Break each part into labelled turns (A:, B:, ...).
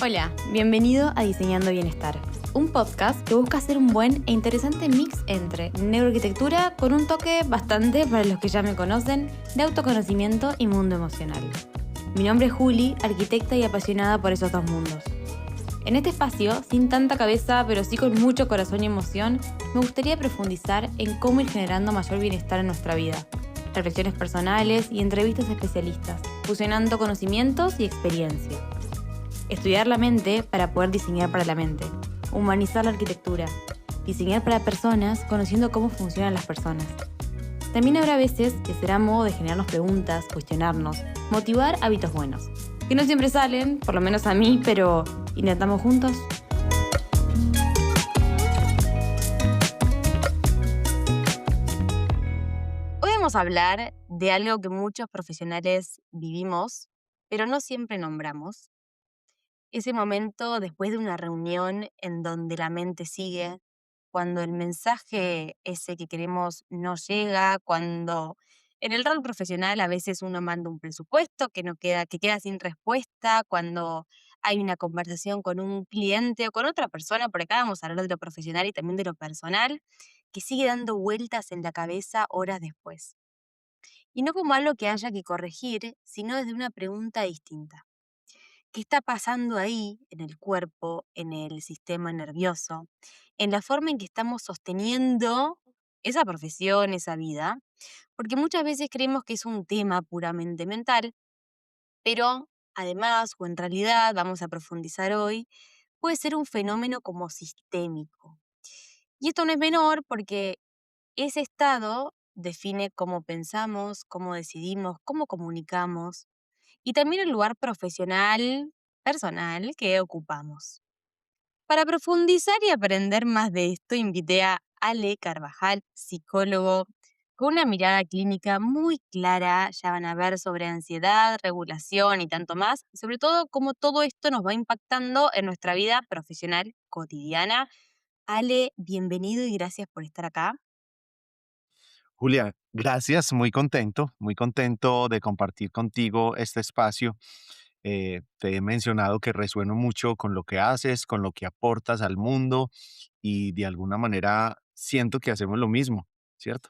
A: Hola, bienvenido a Diseñando Bienestar, un podcast que busca hacer un buen e interesante mix entre neuroarquitectura con un toque bastante, para los que ya me conocen, de autoconocimiento y mundo emocional. Mi nombre es Juli, arquitecta y apasionada por esos dos mundos. En este espacio, sin tanta cabeza, pero sí con mucho corazón y emoción, me gustaría profundizar en cómo ir generando mayor bienestar en nuestra vida. Reflexiones personales y entrevistas a especialistas, fusionando conocimientos y experiencia. Estudiar la mente para poder diseñar para la mente. Humanizar la arquitectura. Diseñar para personas conociendo cómo funcionan las personas. También habrá veces que será modo de generarnos preguntas, cuestionarnos, motivar hábitos buenos. Que no siempre salen, por lo menos a mí, pero intentamos juntos. Hoy vamos a hablar de algo que muchos profesionales vivimos, pero no siempre nombramos. Ese momento después de una reunión en donde la mente sigue, cuando el mensaje ese que queremos no llega, cuando en el rol profesional a veces uno manda un presupuesto que queda sin respuesta, cuando hay una conversación con un cliente o con otra persona, por acá vamos a hablar de lo profesional y también de lo personal, que sigue dando vueltas en la cabeza horas después. Y no como algo que haya que corregir, sino desde una pregunta distinta. ¿Qué está pasando ahí en el cuerpo, en el sistema nervioso, en la forma en que estamos sosteniendo esa profesión, esa vida? Porque muchas veces creemos que es un tema puramente mental, pero además, o en realidad, vamos a profundizar hoy, puede ser un fenómeno como sistémico. Y esto no es menor porque ese estado define cómo pensamos, cómo decidimos, cómo comunicamos y también el lugar profesional, personal que ocupamos. Para profundizar y aprender más de esto, invité a Ale Carvajal, psicólogo, con una mirada clínica muy clara. Ya van a ver sobre ansiedad, regulación y tanto más, sobre todo cómo todo esto nos va impactando en nuestra vida profesional cotidiana. Ale, bienvenido y gracias por estar acá.
B: Julia, gracias, muy contento de compartir contigo este espacio. Te he mencionado que resueno mucho con lo que haces, con lo que aportas al mundo y de alguna manera siento que hacemos lo mismo, ¿cierto?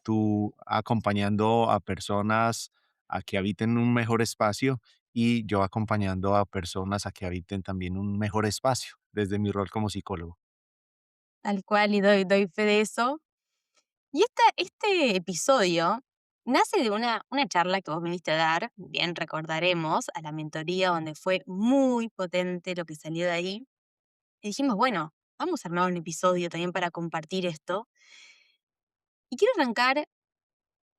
B: Tú acompañando a personas a que habiten un mejor espacio y yo acompañando a personas a que habiten también un mejor espacio desde mi rol como psicólogo.
A: Tal cual, y doy fe de eso. Y este episodio nace de una charla que vos viniste a dar, bien recordaremos, a la mentoría, donde fue muy potente lo que salió de ahí. Y dijimos, bueno, vamos a armar un episodio también para compartir esto. Y quiero arrancar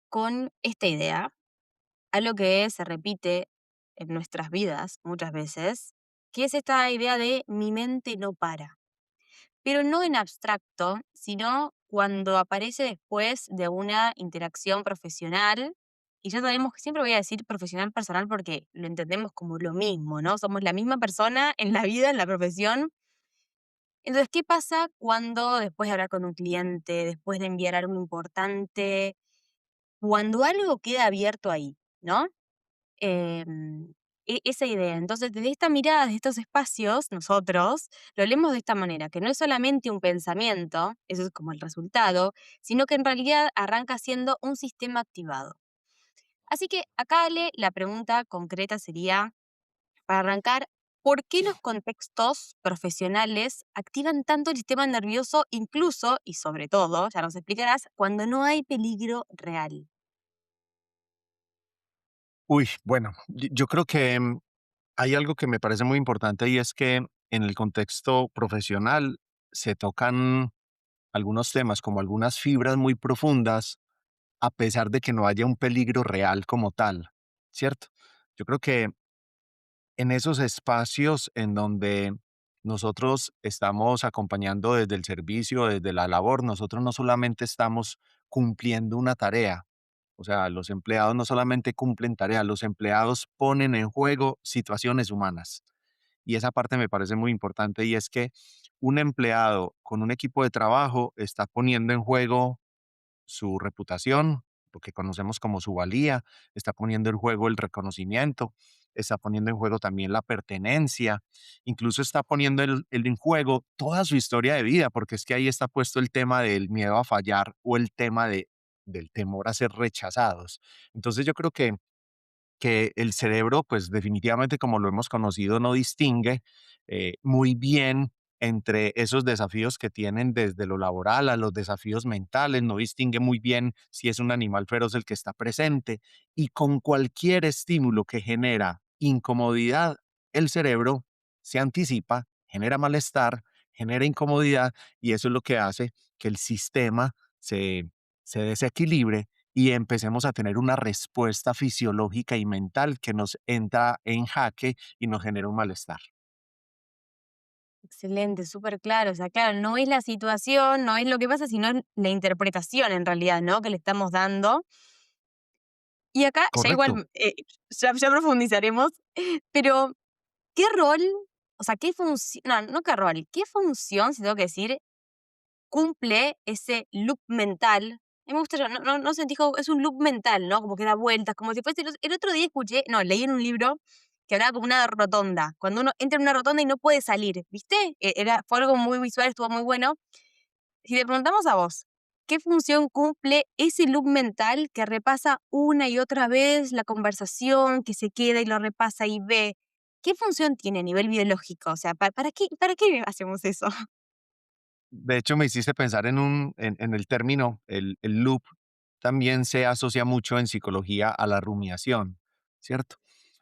A: con esta idea, algo que se repite en nuestras vidas muchas veces, que es esta idea de mi mente no para. Pero no en abstracto, sino cuando aparece después de una interacción profesional. Y ya sabemos que siempre voy a decir profesional personal porque lo entendemos como lo mismo, ¿no? Somos la misma persona en la vida, en la profesión. Entonces, ¿qué pasa cuando después de hablar con un cliente, después de enviar algo importante, cuando algo queda abierto ahí, ¿no? Em, Esa idea. Entonces, desde esta mirada, de estos espacios, nosotros lo leemos de esta manera, que no es solamente un pensamiento, eso es como el resultado, sino que en realidad arranca siendo un sistema activado. Así que acá, Ale, la pregunta concreta sería, para arrancar, ¿por qué los contextos profesionales activan tanto el sistema nervioso, incluso y sobre todo, ya nos explicarás, cuando no hay peligro real?
B: Uy, bueno, yo creo que hay algo que me parece muy importante y es que en el contexto profesional se tocan algunos temas como algunas fibras muy profundas a pesar de que no haya un peligro real como tal, ¿cierto? Yo creo que en esos espacios en donde nosotros estamos acompañando desde el servicio, desde la labor, nosotros no solamente estamos cumpliendo una tarea, o sea, los empleados no solamente cumplen tareas, los empleados ponen en juego situaciones humanas. Y esa parte me parece muy importante y es que un empleado con un equipo de trabajo está poniendo en juego su reputación, lo que conocemos como su valía, está poniendo en juego el reconocimiento, está poniendo en juego también la pertenencia, incluso está poniendo en juego toda su historia de vida, porque es que ahí está puesto el tema del miedo a fallar o el tema del temor a ser rechazados. Entonces yo creo que el cerebro, pues definitivamente como lo hemos conocido, no distingue muy bien entre esos desafíos que tienen desde lo laboral a los desafíos mentales, no distingue muy bien si es un animal feroz el que está presente y con cualquier estímulo que genera incomodidad, el cerebro se anticipa, genera malestar, genera incomodidad y eso es lo que hace que el sistema se, se desequilibre y empecemos a tener una respuesta fisiológica y mental que nos entra en jaque y nos genera un malestar.
A: Excelente, súper claro. O sea, claro, no es la situación, no es lo que pasa, sino la interpretación en realidad, ¿no? Que le estamos dando. Y acá ya
B: Correcto.
A: igual, ya profundizaremos, pero ¿qué rol, o sea, qué función, no qué rol, qué función, si tengo que decir, cumple ese loop mental? A mí me gusta, no sentí como, es un loop mental, ¿no? Como que da vueltas, como si fuese, el otro día escuché, no, leí en un libro que hablaba como una rotonda, cuando uno entra en una rotonda y no puede salir, ¿viste? Fue algo muy visual, estuvo muy bueno. Si te preguntamos a vos, ¿qué función cumple ese loop mental que repasa una y otra vez la conversación, que se queda y lo repasa y ve? ¿Qué función tiene a nivel biológico? O sea, para qué hacemos eso?
B: De hecho, me hiciste pensar en el término, el loop también se asocia mucho en psicología a la rumiación, ¿cierto?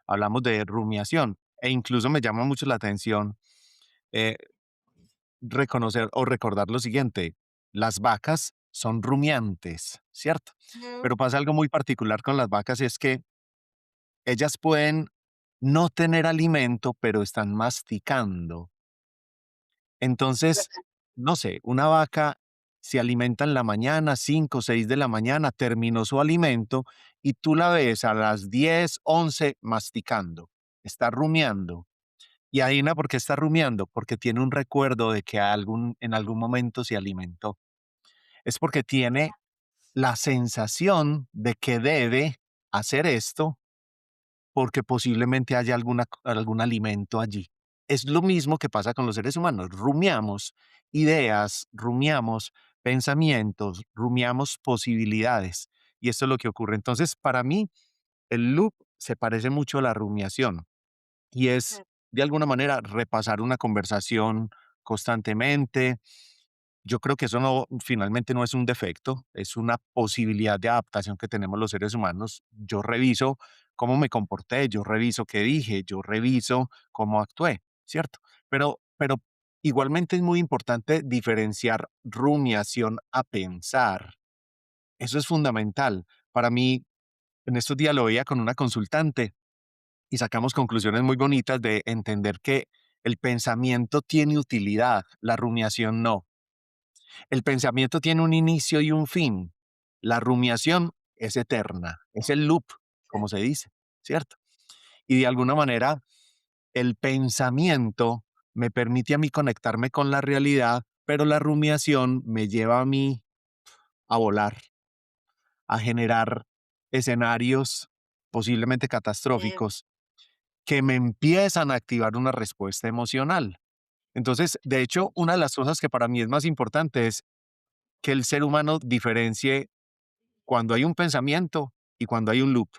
B: Hablamos de rumiación e incluso me llama mucho la atención eh, reconocer o recordar lo siguiente, las vacas son rumiantes, ¿cierto?
A: Ujú.
B: Pero pasa algo muy particular con las vacas y es que ellas pueden no tener alimento, pero están masticando. Entonces, no sé, una vaca se alimenta en la mañana, 5 o 6 de la mañana, terminó su alimento y tú la ves a las 10, 11 masticando, está rumiando. Y adivina por qué está rumiando, porque tiene un recuerdo de que en algún momento se alimentó. Es porque tiene la sensación de que debe hacer esto porque posiblemente haya algún alimento allí. Es lo mismo que pasa con los seres humanos. Rumiamos ideas, rumiamos pensamientos, rumiamos posibilidades. Y esto es lo que ocurre. Entonces, para mí, el loop se parece mucho a la rumiación y es,
A: Claro.
B: de alguna manera, repasar una conversación constantemente. Yo creo que eso no, finalmente no es un defecto, es una posibilidad de adaptación que tenemos los seres humanos. Yo reviso cómo me comporté, yo reviso qué dije, yo reviso cómo actué, ¿cierto? Pero igualmente es muy importante diferenciar rumiación a pensar. Eso es fundamental. Para mí, en estos días lo veía con una consultante y sacamos conclusiones muy bonitas de entender que el pensamiento tiene utilidad, la rumiación no. El pensamiento tiene un inicio y un fin. La rumiación es eterna, es el loop, como se dice, ¿cierto? Y de alguna manera, el pensamiento me permite a mí conectarme con la realidad, pero la rumiación me lleva a mí a volar, a generar escenarios posiblemente
A: Bien,
B: catastróficos que me empiezan a activar una respuesta emocional. Entonces, de hecho, una de las cosas que para mí es más importante es que el ser humano diferencie cuando hay un pensamiento y cuando hay un loop.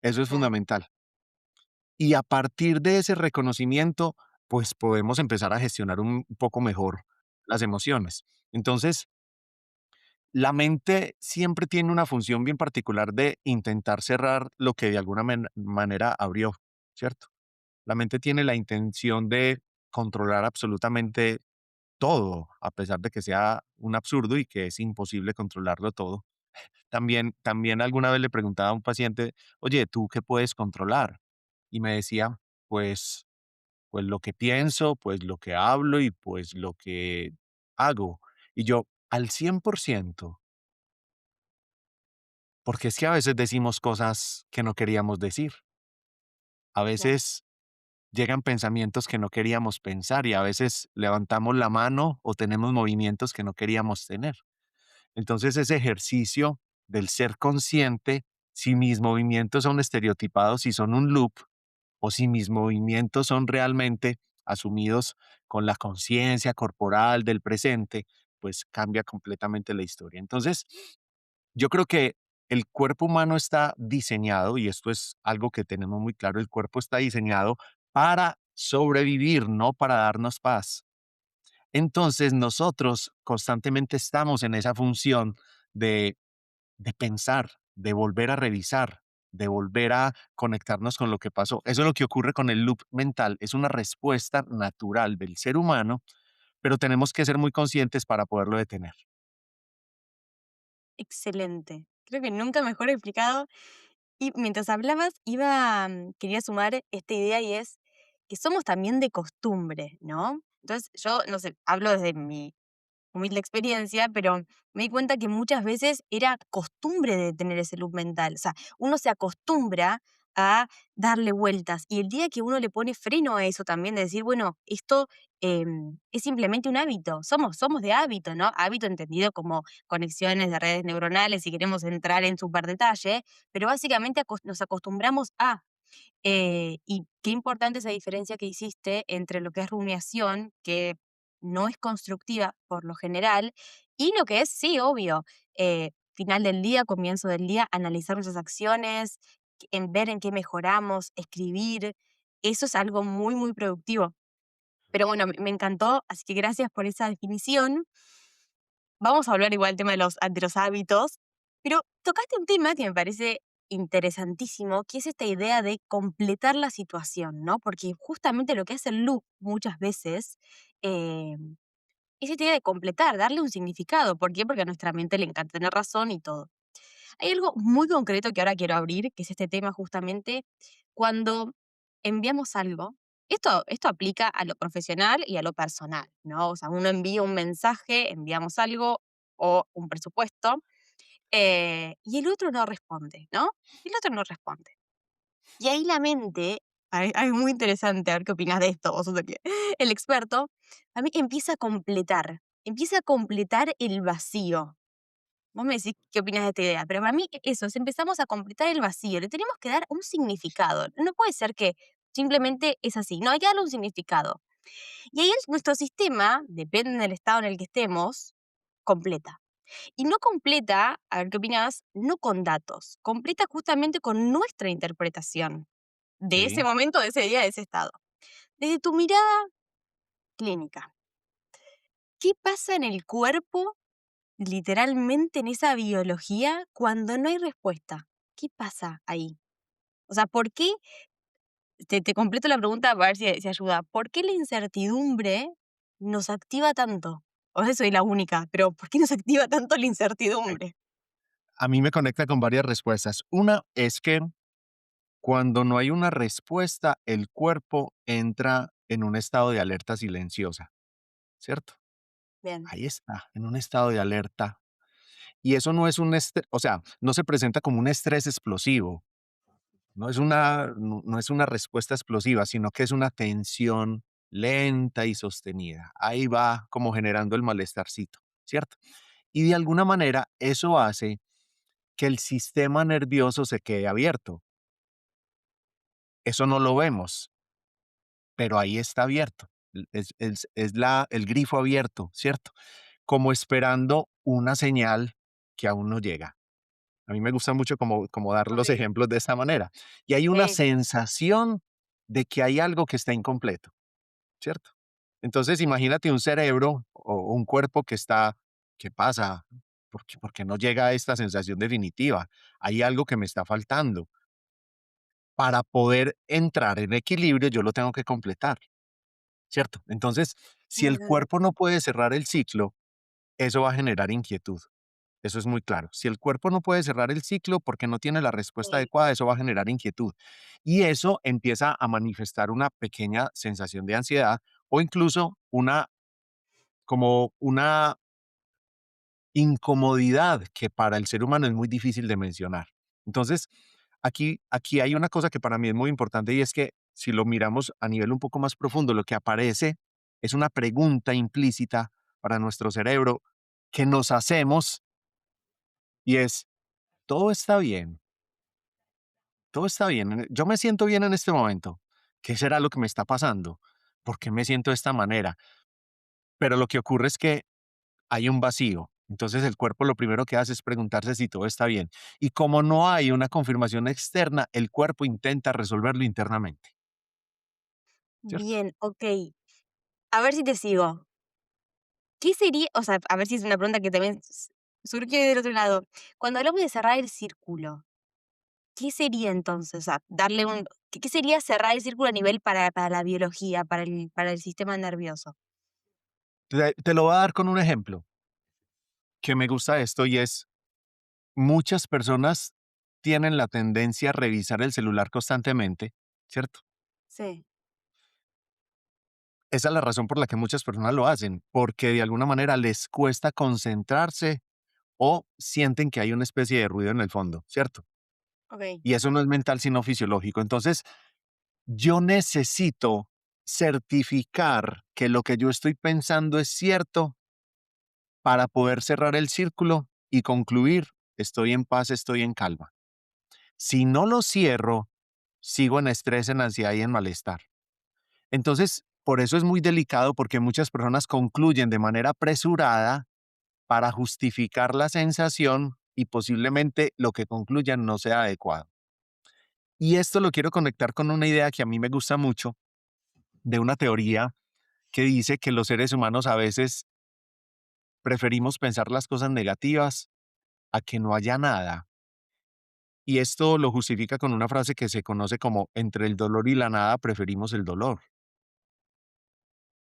B: Eso es
A: claro,
B: fundamental. Y a partir de ese reconocimiento, pues podemos empezar a gestionar un poco mejor las emociones. Entonces, la mente siempre tiene una función bien particular de intentar cerrar lo que de alguna manera abrió, ¿cierto? La mente tiene la intención de controlar absolutamente todo, a pesar de que sea un absurdo y que es imposible controlarlo todo. También alguna vez le preguntaba a un paciente: "Oye, ¿tú qué puedes controlar?". Y me decía: "Pues lo que pienso, pues lo que hablo y pues lo que hago". Y yo: "¿Al 100%? Porque es que a veces decimos cosas que no queríamos decir. A
A: claro.
B: veces llegan pensamientos que no queríamos pensar y a veces levantamos la mano o tenemos movimientos que no queríamos tener". Entonces, ese ejercicio del ser consciente, si mis movimientos son estereotipados y son un loop, o si mis movimientos son realmente asumidos con la conciencia corporal del presente, pues cambia completamente la historia. Entonces, yo creo que el cuerpo humano está diseñado, y esto es algo que tenemos muy claro, el cuerpo está diseñado para sobrevivir, no para darnos paz. Entonces, nosotros constantemente estamos en esa función de pensar, de volver a revisar, de volver a conectarnos con lo que pasó. Eso es lo que ocurre con el loop mental. Es una respuesta natural del ser humano, pero tenemos que ser muy conscientes para poderlo detener.
A: Excelente. Creo que nunca mejor explicado. Y mientras hablabas, quería sumar esta idea y es que somos también de costumbre, ¿no? Entonces, yo, no sé, hablo desde mi humilde experiencia, pero me di cuenta que muchas veces era costumbre de tener ese loop mental. O sea, uno se acostumbra a darle vueltas y el día que uno le pone freno a eso también, de decir, bueno, esto es simplemente un hábito, somos de hábito, ¿no? Hábito entendido como conexiones de redes neuronales, si queremos entrar en súper detalle, pero básicamente nos acostumbramos a y qué importante esa diferencia que hiciste entre lo que es rumiación, que no es constructiva por lo general, y lo que es, sí, obvio, final del día, comienzo del día, analizar nuestras acciones, en ver en qué mejoramos, escribir. Eso es algo muy, muy productivo. Pero bueno, me encantó, así que gracias por esa definición. Vamos a volver igual al tema de los hábitos, pero tocaste un tema que me parece interesantísimo, que es esta idea de completar la situación, ¿no? Porque justamente lo que hace el loop muchas veces eh, es esta idea de completar, darle un significado. ¿Por qué? Porque a nuestra mente le encanta tener razón y todo. Hay algo muy concreto que ahora quiero abrir, que es este tema justamente cuando enviamos algo. Esto aplica a lo profesional y a lo personal, ¿no? O sea, uno envía un mensaje, enviamos algo o un presupuesto, y el otro no responde, ¿no? El otro no responde. Y ahí la mente, es muy interesante, a ver qué opinas de esto, vos sos el experto, a mí empieza a completar el vacío. Vos me decís qué opinas de esta idea, pero para mí eso, es empezamos a completar el vacío, le tenemos que dar un significado. No puede ser que simplemente es así, no, hay que darle un significado. Y ahí nuestro sistema, depende del estado en el que estemos, completa. Y no completa, a ver qué opinás, no con datos, completa justamente con nuestra interpretación de ese
B: Sí.
A: momento, de ese día, de ese estado. Desde tu mirada clínica, ¿qué pasa en el cuerpo, literalmente en esa biología, cuando no hay respuesta? ¿Qué pasa ahí? O sea, ¿por qué? Te completo la pregunta para ver si ayuda. ¿Por qué la incertidumbre nos activa tanto? O sea, soy la única, pero ¿por qué nos activa tanto la
B: Ok.
A: incertidumbre?
B: A mí me conecta con varias respuestas. Una es que cuando no hay una respuesta, el cuerpo entra en un estado de alerta silenciosa, ¿cierto?
A: Bien,
B: Ahí está, en un estado de alerta. Y eso no es un estrés, o sea, no se presenta como un estrés explosivo, no es una respuesta explosiva, sino que es una tensión lenta y sostenida. Ahí va como generando el malestarcito, ¿cierto? Y de alguna manera eso hace que el sistema nervioso se quede abierto. Eso no lo vemos, pero ahí está abierto. El grifo abierto, ¿cierto? Como esperando una señal que aún no llega. A mí me gusta mucho como dar los
A: ok.
B: ejemplos de esta manera. Y hay una
A: Sí,
B: sensación de que hay algo que está incompleto, ¿cierto? Entonces, imagínate un cerebro o un cuerpo que está, ¿qué pasa? ¿Por qué no llega a esta sensación definitiva? Hay algo que me está faltando. Para poder entrar en equilibrio, yo lo tengo que completar, ¿cierto? Entonces, si el
A: verdad.
B: cuerpo no puede cerrar el ciclo, eso va a generar inquietud. Eso es muy claro. Si el cuerpo no puede cerrar el ciclo porque no tiene la respuesta
A: Sí,
B: adecuada, eso va a generar inquietud. Y eso empieza a manifestar una pequeña sensación de ansiedad o incluso como una incomodidad que para el ser humano es muy difícil de mencionar. Entonces, aquí hay una cosa que para mí es muy importante y es que si lo miramos a nivel un poco más profundo, lo que aparece es una pregunta implícita para nuestro cerebro que nos hacemos y es, todo está bien, todo está bien, yo me siento bien en este momento. ¿Qué será lo que me está pasando? ¿Por qué me siento de esta manera? Pero lo que ocurre es que hay un vacío. Entonces el cuerpo lo primero que hace es preguntarse si todo está bien. Y como no hay una confirmación externa, el cuerpo intenta resolverlo internamente, ¿cierto?
A: Bien, okey. A ver si te sigo. ¿Qué sería? O sea, a ver si es una pregunta que también surge del otro lado. Cuando hablamos de cerrar el círculo, ¿qué sería entonces? O sea, darle un ¿qué sería cerrar el círculo a nivel para la biología, para el sistema nervioso?
B: Te lo voy a dar con un ejemplo que me gusta esto y es, muchas personas tienen la tendencia a revisar el celular constantemente, ¿cierto?
A: Sí,
B: Esa es la razón por la que muchas personas lo hacen, porque de alguna manera les cuesta concentrarse o sienten que hay una especie de ruido en el fondo, ¿cierto?
A: okey.
B: Y eso no es mental, sino fisiológico. Entonces, yo necesito certificar que lo que yo estoy pensando es cierto para poder cerrar el círculo y concluir, estoy en paz, estoy en calma. Si no lo cierro, sigo en estrés, en ansiedad y en malestar. Entonces, por eso es muy delicado porque muchas personas concluyen de manera apresurada para justificar la sensación y posiblemente lo que concluyan no sea adecuado. Y esto lo quiero conectar con una idea que a mí me gusta mucho, de una teoría que dice que los seres humanos a veces preferimos pensar las cosas negativas a que no haya nada. Y esto lo justifica con una frase que se conoce como entre el dolor y la nada preferimos el dolor.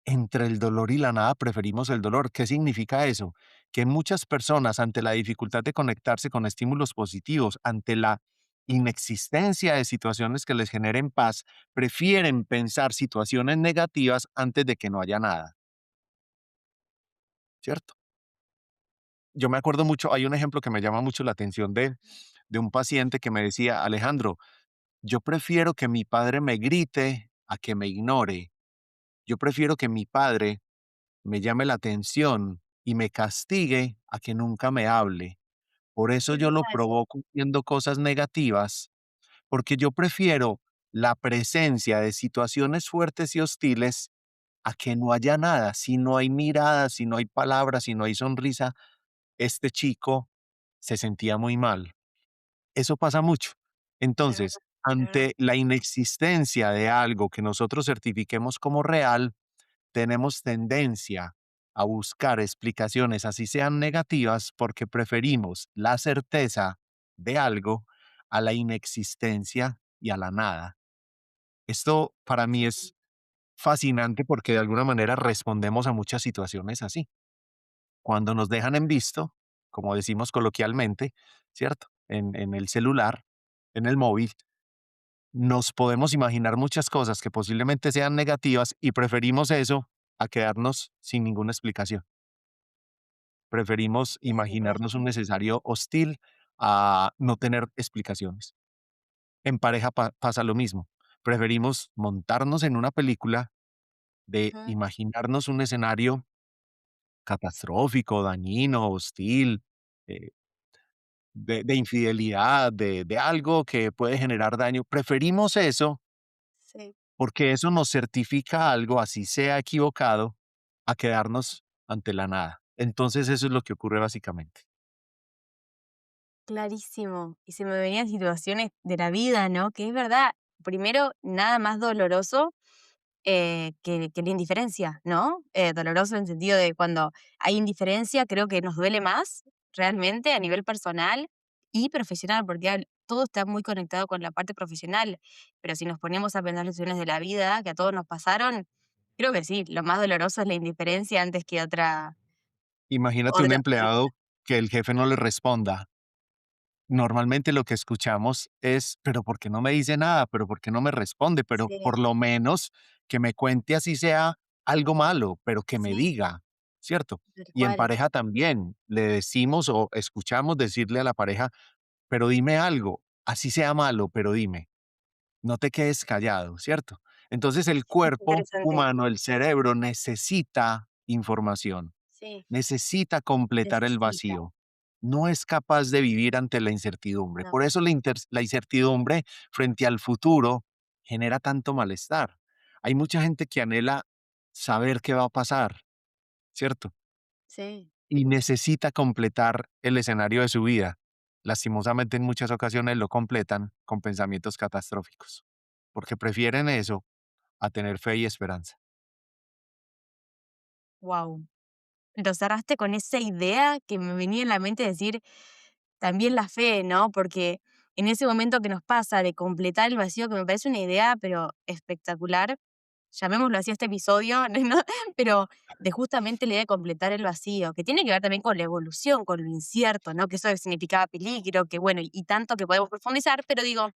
B: Entre el dolor y la nada preferimos el dolor. ¿Qué significa eso? Que muchas personas ante la dificultad de conectarse con estímulos positivos, ante la inexistencia de situaciones que les generen paz, prefieren pensar situaciones negativas antes de que no haya nada, ¿cierto? Yo me acuerdo mucho, hay un ejemplo que me llama mucho la atención de un paciente que me decía, Alejandro, yo prefiero que mi padre me grite a que me ignore. Yo prefiero que mi padre me llame la atención y me castigue a que nunca me hable. Por eso
A: ¿Qué
B: yo lo
A: pasa eso?
B: provoco haciendo cosas negativas, porque yo prefiero la presencia de situaciones fuertes y hostiles a que no haya nada. Si no hay miradas, si no hay palabras, si no hay sonrisa, este chico se sentía muy mal. Eso pasa mucho.
A: Es verdad,
B: Entonces,
A: es verdad.
B: ante la inexistencia de algo que nosotros certifiquemos como real, tenemos tendencia a buscar explicaciones, así sean negativas, porque preferimos la certeza de algo a la inexistencia y a la nada. Esto para mí es fascinante porque de alguna manera respondemos a muchas situaciones así. Cuando nos dejan en visto, como decimos coloquialmente, ¿cierto? En el celular, en el móvil, nos podemos imaginar muchas cosas que posiblemente sean negativas y preferimos eso a quedarnos sin ninguna explicación. Preferimos
A: Es
B: imaginarnos un
A: interesante.
B: necesario hostil a no tener explicaciones. En pareja pasa lo mismo. Preferimos montarnos en una película de
A: Ujú.
B: imaginarnos un escenario catastrófico, dañino, hostil, eh, de infidelidad, de algo que puede generar daño. Preferimos eso
A: Sí,
B: porque eso nos certifica algo, así sea equivocado, a quedarnos ante la nada. Entonces eso es lo que ocurre básicamente.
A: clarísimo. Y se me venían situaciones de la vida, ¿no? Que es verdad, primero, nada más doloroso que la indiferencia, ¿no? Doloroso en el sentido de cuando hay indiferencia, creo que nos duele más realmente a nivel personal y profesional, porque todo está muy conectado con la parte profesional. Pero si nos ponemos a pensar lecciones de la vida que a todos nos pasaron, creo que sí, lo más doloroso es la indiferencia antes que
B: Imagínate un
A: otra.
B: empleado que el jefe no le responda. Normalmente lo que escuchamos es, pero ¿por qué no me dice nada? ¿Pero por qué no me responde? Pero
A: Sí,
B: por lo menos que me cuente así sea algo malo, pero que me
A: sí,
B: diga, ¿cierto?
A: tal
B: Y en
A: cual.
B: pareja también le decimos o escuchamos decirle a la pareja, pero dime algo, así sea malo, pero dime, no te quedes callado, ¿cierto? Entonces el cuerpo
A: Interesante.
B: humano, el cerebro necesita información.
A: Sí,
B: Necesita completar el
A: necesita.
B: vacío. No es capaz de vivir ante la incertidumbre.
A: No,
B: Por eso la incertidumbre frente al futuro genera tanto malestar. Hay mucha gente que anhela saber qué va a pasar, ¿cierto?
A: Sí.
B: Y necesita completar el escenario de su vida. Lastimosamente, en muchas ocasiones lo completan con pensamientos catastróficos, porque prefieren eso a tener fe y esperanza.
A: Wow. Lo cerraste con esa idea que me venía en la mente de decir también la fe, ¿no? Porque en ese momento que nos pasa de completar el vacío, que me parece una idea, pero espectacular, llamémoslo así a este episodio, ¿no? Pero de justamente la idea de completar el vacío, que tiene que ver también con la evolución, con lo incierto, ¿no? Que eso significaba peligro, que bueno, y tanto que podemos profundizar, pero digo,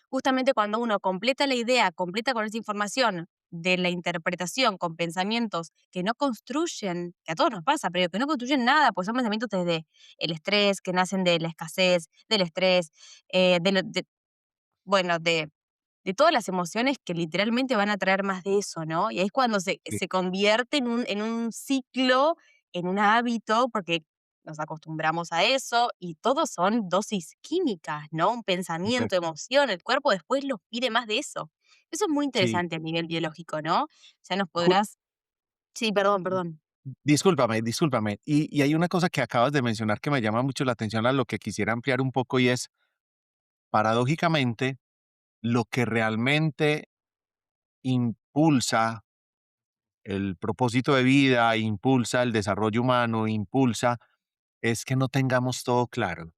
A: justamente cuando uno completa la idea, completa con esa información de la interpretación con pensamientos que no construyen, que a todos nos pasa, pero que no construyen nada, pues son pensamientos desde el estrés, que nacen de la escasez, del estrés, bueno, de todas las emociones que literalmente van a traer más de eso, ¿no? Y ahí es cuando
B: Sí,
A: se convierte en un ciclo, en un hábito, porque nos acostumbramos a eso y todo son dosis químicas, ¿no? Un pensamiento,
B: correcto.
A: emoción, el cuerpo después los pide más de eso. Eso es muy
B: Sí,
A: interesante a nivel biológico, ¿no? Ya nos
B: ju-
A: podrás. Sí, perdón, perdón.
B: discúlpame, discúlpame. Y hay una cosa que acabas de mencionar que me llama mucho la atención a lo que quisiera ampliar un poco y es, paradójicamente, lo que realmente impulsa el propósito de vida, impulsa el desarrollo humano, impulsa, es que no tengamos todo claro.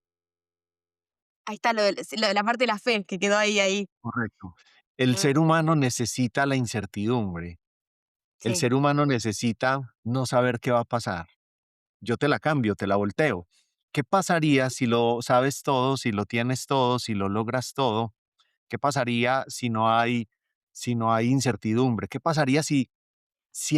A: Ahí está la parte de la fe que quedó ahí.
B: Correcto. El
A: Mm,
B: ser humano necesita la incertidumbre. El
A: sí.
B: ser humano necesita no saber qué va a pasar. Yo te la cambio, te la volteo. ¿Qué pasaría si lo sabes todo, si lo tienes todo, si lo logras todo? ¿Qué pasaría si no hay incertidumbre? ¿Qué pasaría si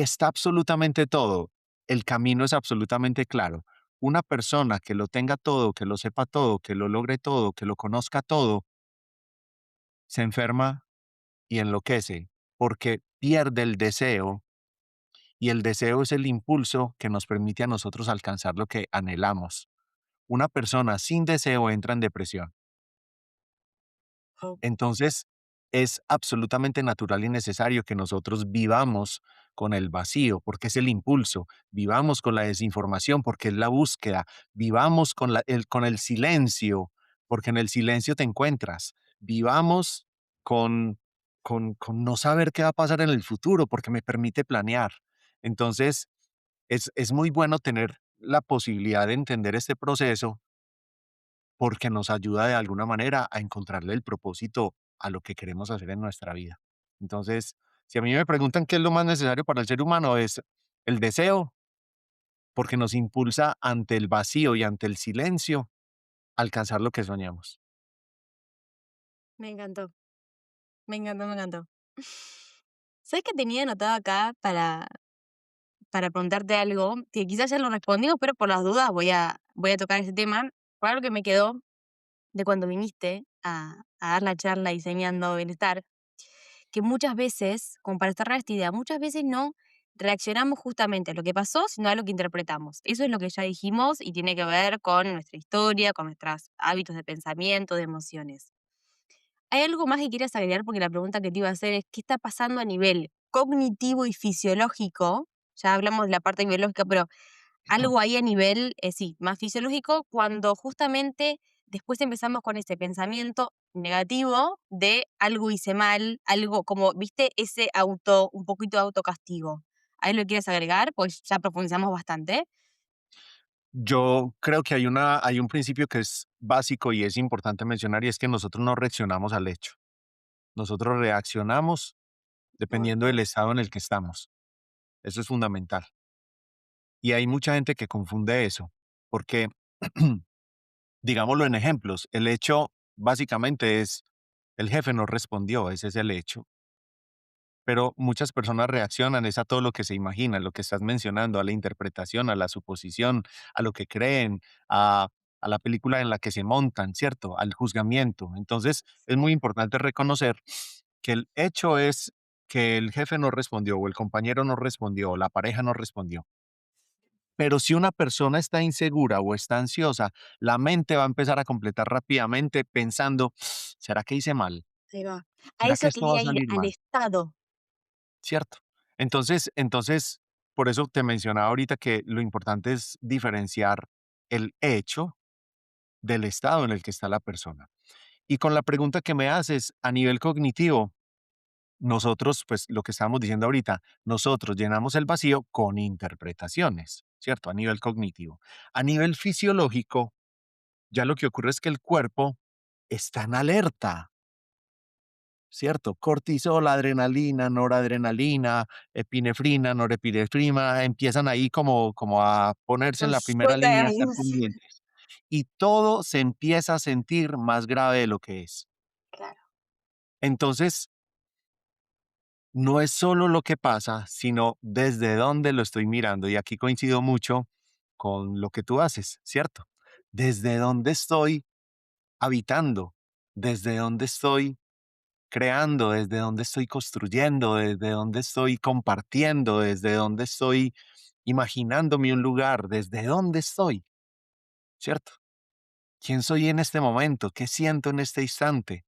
B: está absolutamente todo? El camino es absolutamente claro. Una persona que lo tenga todo, que lo sepa todo, que lo logre todo, que lo conozca todo, se enferma y enloquece porque pierde el deseo, y el deseo es el impulso que nos permite a nosotros alcanzar lo que anhelamos. Una persona sin deseo entra en depresión.
A: Oh,
B: Entonces, es absolutamente natural y necesario que nosotros vivamos con el vacío, porque es el impulso, vivamos con la desinformación, porque es la búsqueda, vivamos con, con el silencio, porque en el silencio te encuentras, vivamos con, con no saber qué va a pasar en el futuro, porque me permite planear. Entonces, es muy bueno tener la posibilidad de entender este proceso porque nos ayuda de alguna manera a encontrarle el propósito a lo que queremos hacer en nuestra vida. Entonces, si a mí me preguntan qué es lo más necesario para el ser humano, es el deseo, porque nos impulsa ante el vacío y ante el silencio a alcanzar lo que soñamos.
A: me encantó, me encantó, me encantó. ¿Sabes qué tenía anotado acá para preguntarte algo? Que quizás ya lo respondimos, pero por las dudas voy a tocar ese tema. Fue algo que me quedó de cuando viniste a dar la charla diseñando bienestar, que muchas veces, como para cerrar esta idea, muchas veces no reaccionamos justamente a lo que pasó, sino a lo que interpretamos. Eso es lo que ya dijimos y tiene que ver con nuestra historia, con nuestros hábitos de pensamiento, de emociones. ¿Hay algo más que quieras agregar? Porque la pregunta que te iba a hacer es, ¿qué está pasando a nivel cognitivo y fisiológico? Ya hablamos de la parte biológica, pero algo ahí a nivel, sí, más fisiológico, cuando justamente después empezamos con ese pensamiento negativo de algo hice mal, algo como, viste, ese un poquito de autocastigo. ¿Ahí lo quieres agregar? Pues ya profundizamos bastante.
B: Yo creo que hay un principio que es básico y es importante mencionar y es que nosotros no reaccionamos al hecho. Nosotros reaccionamos
A: Uy,
B: dependiendo del estado en el que estamos. Eso es fundamental. Y hay mucha gente que confunde eso, porque digámoslo en ejemplos, el hecho básicamente es, el jefe no respondió, ese es el hecho, pero muchas personas reaccionan es a todo lo que se imaginan, lo que estás mencionando, a la interpretación, a la suposición, a lo que creen, a la película en la que se montan, ¿cierto? Al juzgamiento. Entonces, es muy importante reconocer que el hecho es que el jefe no respondió o el compañero no respondió o la pareja no respondió. Pero si una persona está insegura o está ansiosa, la mente va a empezar a completar rápidamente pensando, ¿será que hice mal?
A: Ahí va. A
B: ¿Será que
A: eso
B: esto va a
A: quería ir,
B: salir
A: al
B: mal?
A: estado.
B: ¿Cierto? Entonces, por eso te mencionaba ahorita que lo importante es diferenciar el hecho del estado en el que está la persona. Y con la pregunta que me haces a nivel cognitivo, nosotros, pues lo que estábamos diciendo ahorita, nosotros llenamos el vacío con interpretaciones, ¿cierto? A nivel cognitivo. A nivel fisiológico, ya lo que ocurre es que el cuerpo está en alerta, ¿cierto? Cortisol, adrenalina, noradrenalina, epinefrina, norepinefrina, empiezan ahí como a ponerse en la primera línea, a estar
A: Totalmente.
B: pendientes. Y todo se empieza a sentir más grave de lo que es.
A: Claro,
B: Entonces, no es solo lo que pasa, sino desde dónde lo estoy mirando. Y aquí coincido mucho con lo que tú haces, ¿cierto? Desde dónde estoy habitando, desde dónde estoy creando, desde dónde estoy construyendo, desde dónde estoy compartiendo, desde dónde estoy imaginándome un lugar, desde dónde estoy, ¿cierto? ¿Quién soy en este momento? ¿Qué siento en este instante?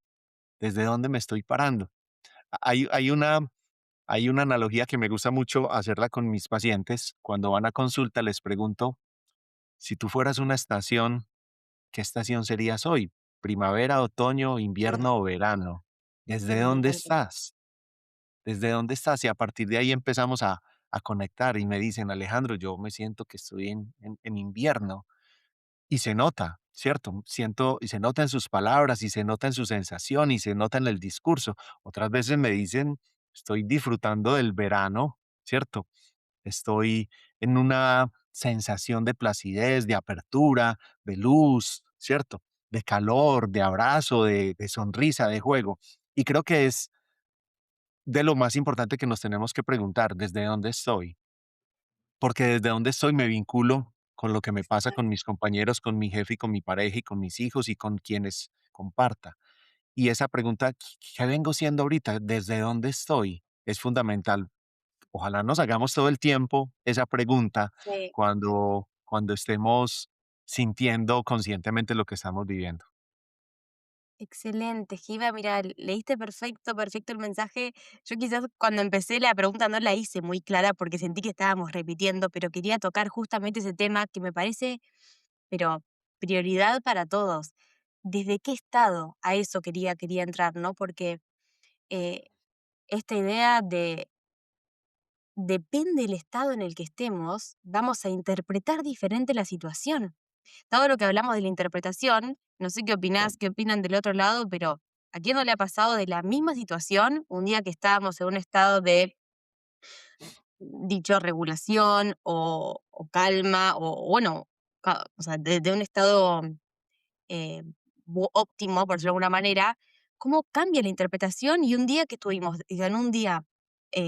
B: ¿Desde dónde me estoy parando? Hay una analogía que me gusta mucho hacerla con mis pacientes. Cuando van a consulta les pregunto, si tú fueras una estación, ¿qué estación serías hoy? ¿Primavera, otoño,
A: claro.
B: invierno o verano? ¿Desde
A: Me
B: dónde
A: encanta.
B: estás? ¿Desde dónde estás? Y a partir de ahí empezamos a conectar y me dicen, Alejandro, yo me siento que estoy en invierno y se nota, ¿cierto? Siento, y se nota en sus palabras, y se nota en su sensación, y se nota en el discurso. Otras veces me dicen, estoy disfrutando del verano, ¿cierto? Estoy en una sensación de placidez, de apertura, de luz, ¿cierto? De calor, de abrazo, de sonrisa, de juego. Y creo que es de lo más importante que nos tenemos que preguntar, ¿desde dónde estoy? Porque desde dónde estoy me vinculo con lo que me pasa con mis compañeros, con mi jefe y con mi pareja y con mis hijos y con quienes comparta. Y esa pregunta, ¿qué vengo siendo ahorita? ¿Desde dónde estoy? Es fundamental. Ojalá nos hagamos todo el tiempo esa pregunta
A: Sí.
B: cuando estemos sintiendo conscientemente lo que estamos viviendo.
A: Excelente, Giva. Mira, leíste perfecto, perfecto el mensaje. Yo quizás cuando empecé la pregunta no la hice muy clara porque sentí que estábamos repitiendo, pero quería tocar justamente ese tema que me parece, pero prioridad para todos. ¿Desde qué estado a eso quería entrar, no? Porque eh, esta idea de depende del estado en el que estemos, vamos a interpretar diferente la situación. Todo lo que hablamos de la interpretación, no sé qué opinás, qué opinan del otro lado, pero ¿a quién no le ha pasado de la misma situación un día que estábamos en un estado de dicho regulación o calma o bueno, o sea, de un estado eh, óptimo, por decirlo de alguna manera, cómo cambia la interpretación y un día que estuvimos en un día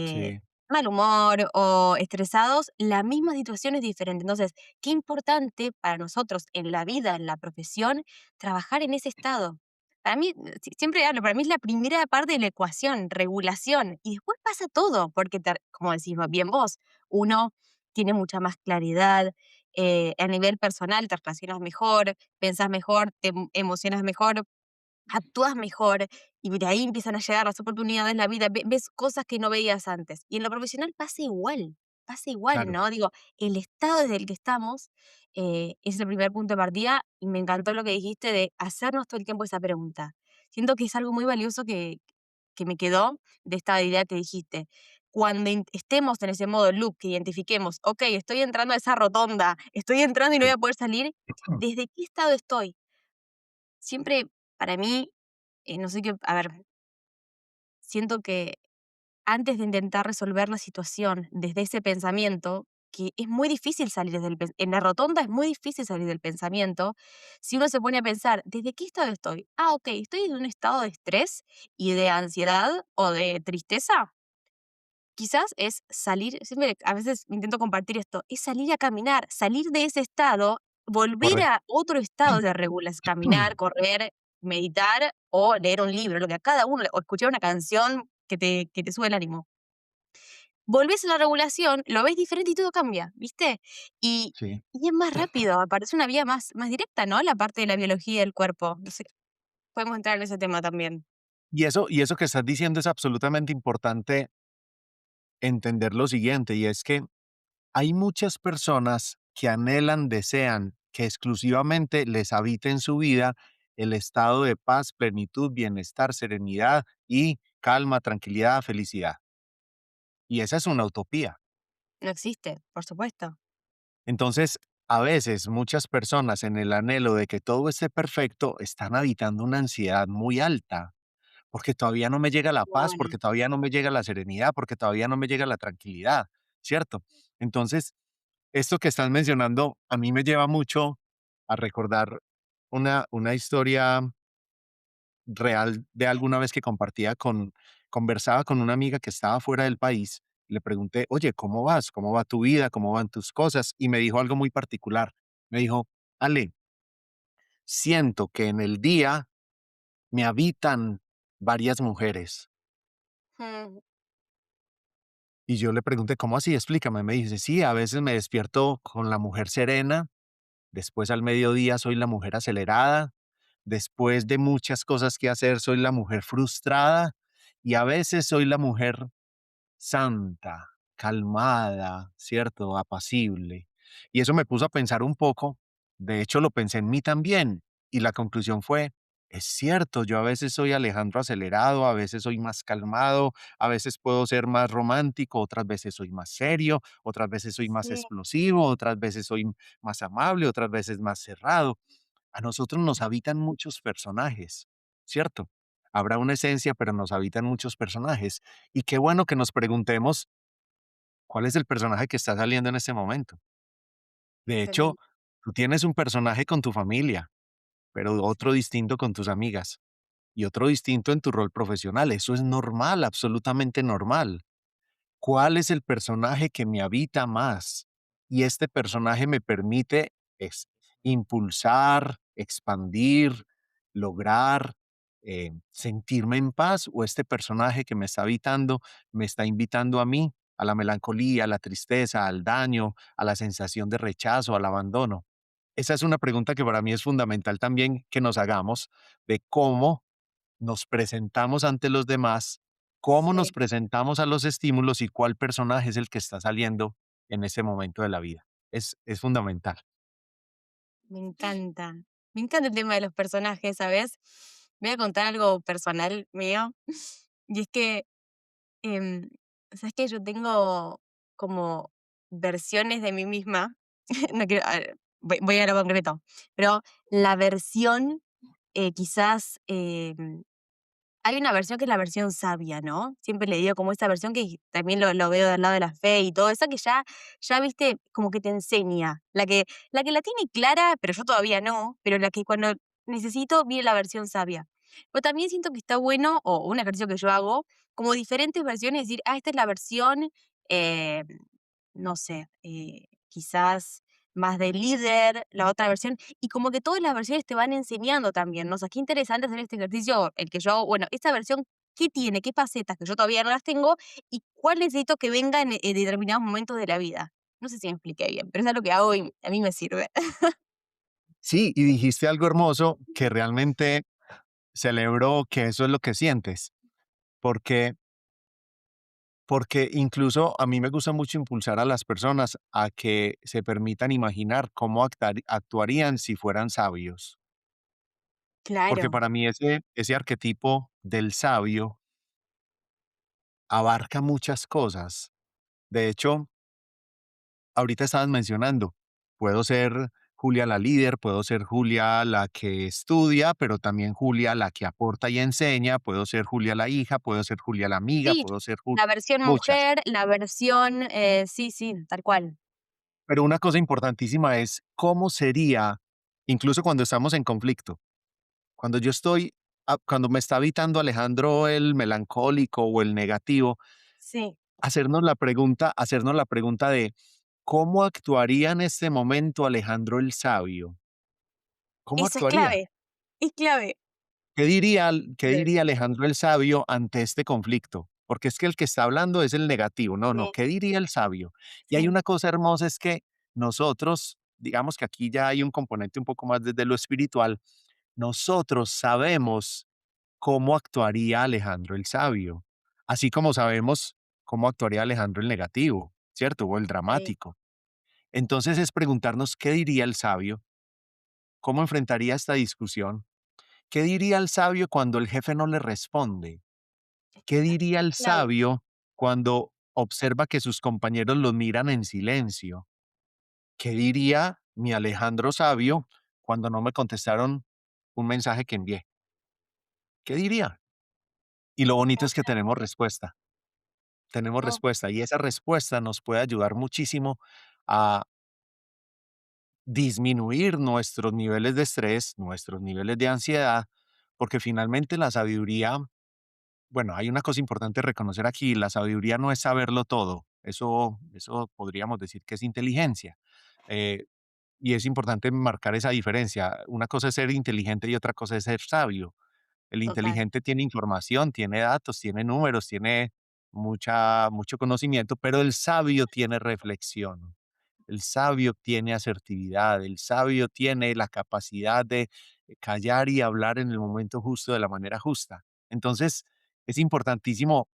B: Sí,
A: mal humor o estresados, la misma situación es diferente. Entonces, qué importante para nosotros en la vida, en la profesión, trabajar en ese estado. Para mí, siempre hablo, para mí es la primera parte de la ecuación, regulación, y después pasa todo, porque, como decís bien vos, uno tiene mucha más claridad, a nivel personal te relacionas mejor, pensás mejor, te emocionas mejor, actúas mejor y de ahí empiezan a llegar las oportunidades en la vida, ves cosas que no veías antes. Y en lo profesional pasa igual,
B: claro.
A: ¿no? Digo, el estado desde el que estamos es el primer punto de partida y me encantó lo que dijiste de hacernos todo el tiempo esa pregunta. Siento que es algo muy valioso que me quedó de esta idea que dijiste. Cuando estemos en ese modo loop, que identifiquemos, ok, estoy entrando a esa rotonda, estoy entrando y no voy
B: Sí.
A: a poder salir, ¿desde qué estado estoy? Siempre para mí, no sé qué, a ver, siento que antes de intentar resolver la situación desde ese pensamiento, que es muy difícil salir en la rotonda es muy difícil salir del pensamiento, si uno se pone a pensar, ¿desde qué estado estoy? Ah, ok, estoy en un estado de estrés y de ansiedad o de tristeza. Quizás es salir, siempre a veces intento compartir esto, es salir a caminar, salir de ese estado, volver
B: Correcto.
A: a otro estado de regulación, caminar, correr, meditar o leer un libro, lo que a cada uno, o escuchar una canción que te sube el ánimo. Volvés a la regulación, lo ves diferente y todo cambia, ¿viste? Y,
B: Sí.
A: y es más rápido, aparece una vía más directa, ¿no? La parte de la biología del cuerpo. No sé, podemos entrar en ese tema también.
B: y eso que estás diciendo es absolutamente importante entender lo siguiente, y es que hay muchas personas que anhelan, desean que exclusivamente les habite en su vida el estado de paz, plenitud, bienestar, serenidad y calma, tranquilidad, felicidad. Y esa es una utopía.
A: No existe, por supuesto.
B: Entonces, a veces muchas personas en el anhelo de que todo esté perfecto están habitando una ansiedad muy alta, porque todavía no me llega la paz,
A: Claro.
B: porque todavía no me llega la serenidad, porque todavía no me llega la tranquilidad, ¿cierto? Entonces, esto que estás mencionando a mí me lleva mucho a recordar una historia real de alguna vez que conversaba con una amiga que estaba fuera del país. Le pregunté, oye, ¿cómo vas? ¿Cómo va tu vida? ¿Cómo van tus cosas? Y me dijo algo muy particular. Me dijo, Ale, siento que en el día me habitan varias mujeres.
A: Mm,
B: Y yo le pregunté, ¿cómo así? Explícame. Me dice, sí, a veces me despierto con la mujer serena. Después al mediodía soy la mujer acelerada, después de muchas cosas que hacer soy la mujer frustrada y a veces soy la mujer santa, calmada, ¿cierto? Apacible. Y eso me puso a pensar un poco, de hecho lo pensé en mí también, y la conclusión fue, es cierto, yo a veces soy Alejandro acelerado, a veces soy más calmado, a veces puedo ser más romántico, otras veces soy más serio, otras veces soy más
A: sí,
B: explosivo, otras veces soy más amable, otras veces más cerrado. A nosotros nos habitan muchos personajes, ¿cierto? Habrá una esencia, pero nos habitan muchos personajes. Y qué bueno que nos preguntemos cuál es el personaje que está saliendo en este momento. De hecho,
A: excelente.
B: tú tienes un personaje con tu familia, pero
A: Sí,
B: otro distinto con tus amigas y otro distinto en tu rol profesional. Eso es normal, absolutamente normal. ¿Cuál es el personaje que me habita más? Y este personaje me permite es, impulsar, expandir, lograr, sentirme en paz, o este personaje que me está habitando me está invitando a mí, a la melancolía, a la tristeza, al daño, a la sensación de rechazo, al abandono. Esa es una pregunta que para mí es fundamental también que nos hagamos de cómo nos presentamos ante los demás, cómo nos
A: sí,
B: presentamos a los estímulos y cuál personaje es el que está saliendo en ese momento de la vida. Es fundamental.
A: me encanta. Me encanta el tema de los personajes, ¿sabes? Voy a contar algo personal mío. Y es que, em, ¿sabes qué? Yo tengo como versiones de mí misma. No quiero, a ver, voy a lo concreto. Pero la versión, quizás, hay una versión que es la versión sabia, ¿no? Siempre le digo como esa versión que también lo veo del lado de la fe y todo, esa que ya viste, como que te enseña, la que la tiene clara, pero yo todavía no, pero la que cuando necesito viene la versión sabia. Pero también siento que está bueno, o un ejercicio que yo hago, como diferentes versiones, decir, esta es la versión, eh, no sé, quizás más de líder, la otra versión, y como que todas las versiones te van enseñando también, ¿no? O sea, qué interesante hacer este ejercicio, el que yo hago, bueno, esta versión, ¿qué tiene? ¿Qué facetas que yo todavía no las tengo? ¿Y cuál necesito que venga en determinados momentos de la vida? No sé si me expliqué bien, pero eso es lo que hago y a mí me sirve.
B: Sí, y dijiste algo hermoso que realmente celebro que eso es lo que sientes, porque porque incluso a mí me gusta mucho impulsar a las personas a que se permitan imaginar cómo actuarían si fueran sabios, porque
A: Claro,
B: para mí ese arquetipo del sabio abarca muchas cosas. De hecho, ahorita estabas mencionando, puedo ser Julia la líder, puedo ser Julia la que estudia, pero también Julia la que aporta y enseña, puedo ser Julia la hija, puedo ser Julia la amiga,
A: sí,
B: puedo ser
A: la versión
B: muchas.
A: mujer, la versión, sí, sí, tal cual.
B: Pero una cosa importantísima es cómo sería, incluso cuando estamos en conflicto, cuando yo estoy, cuando me está habitando Alejandro el melancólico o el negativo,
A: Sí,
B: hacernos la pregunta de ¿cómo actuaría en este momento Alejandro el sabio? ¿Cómo
A: eso
B: actuaría?
A: es clave.
B: Qué
A: Sí,
B: diría Alejandro el sabio ante este conflicto? Porque es que el que está hablando es el negativo. No, no,
A: sí,
B: ¿qué diría el sabio? Y hay
A: sí,
B: una cosa hermosa, es que nosotros, digamos que aquí ya hay un componente un poco más desde lo espiritual, nosotros sabemos cómo actuaría Alejandro el sabio, así como sabemos cómo actuaría Alejandro el negativo, ¿cierto? O el
A: Sí,
B: dramático. Entonces es preguntarnos qué diría el sabio, cómo enfrentaría esta discusión, qué diría el sabio cuando el jefe no le responde, qué diría el
A: clave.
B: sabio cuando observa que sus compañeros los miran en silencio, qué diría mi Alejandro sabio cuando no me contestaron un mensaje que envié, qué diría. Y lo bonito es que tenemos
A: Oh,
B: respuesta y esa respuesta nos puede ayudar muchísimo a disminuir nuestros niveles de estrés, nuestros niveles de ansiedad, porque finalmente la sabiduría, bueno, hay una cosa importante a reconocer aquí, la sabiduría no es saberlo todo, eso podríamos decir que es inteligencia. eh, y es importante marcar esa diferencia. Una cosa es ser inteligente y otra cosa es ser sabio. El
A: total.
B: inteligente tiene información, tiene datos, tiene números, tiene mucho conocimiento, pero el sabio tiene reflexión. El sabio tiene asertividad, el sabio tiene la capacidad de callar y hablar en el momento justo de la manera justa. Entonces, es importantísimo,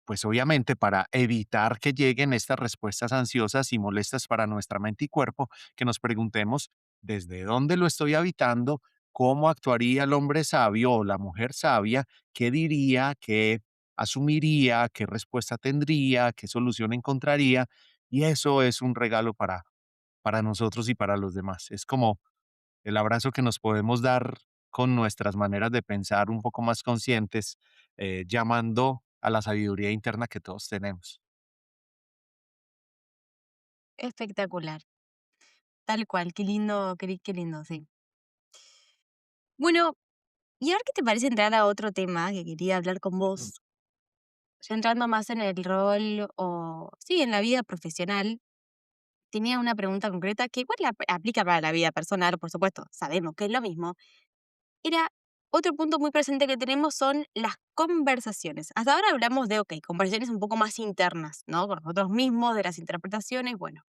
B: pues obviamente para evitar que lleguen estas respuestas ansiosas y molestas para nuestra mente y cuerpo, que nos preguntemos desde dónde lo estoy habitando, cómo actuaría el hombre sabio o la mujer sabia, qué diría, qué asumiría, qué respuesta tendría, qué solución encontraría. Y eso es un regalo para nosotros y para los demás. Es como el abrazo que nos podemos dar con nuestras maneras de pensar un poco más conscientes, llamando a la sabiduría interna que todos tenemos.
A: Espectacular. Tal cual. Qué lindo, qué lindo, sí. Bueno, ¿y ahora qué te parece entrar a otro tema que quería hablar con vos? Ya entrando más en el rol o, sí, en la vida profesional, tenía una pregunta concreta que igual aplica para la vida personal, por supuesto, sabemos que es lo mismo. Era otro punto muy presente que tenemos son las conversaciones. Hasta ahora hablamos de, ok, conversaciones un poco más internas, ¿no? Con nosotros mismos, de las interpretaciones, bueno.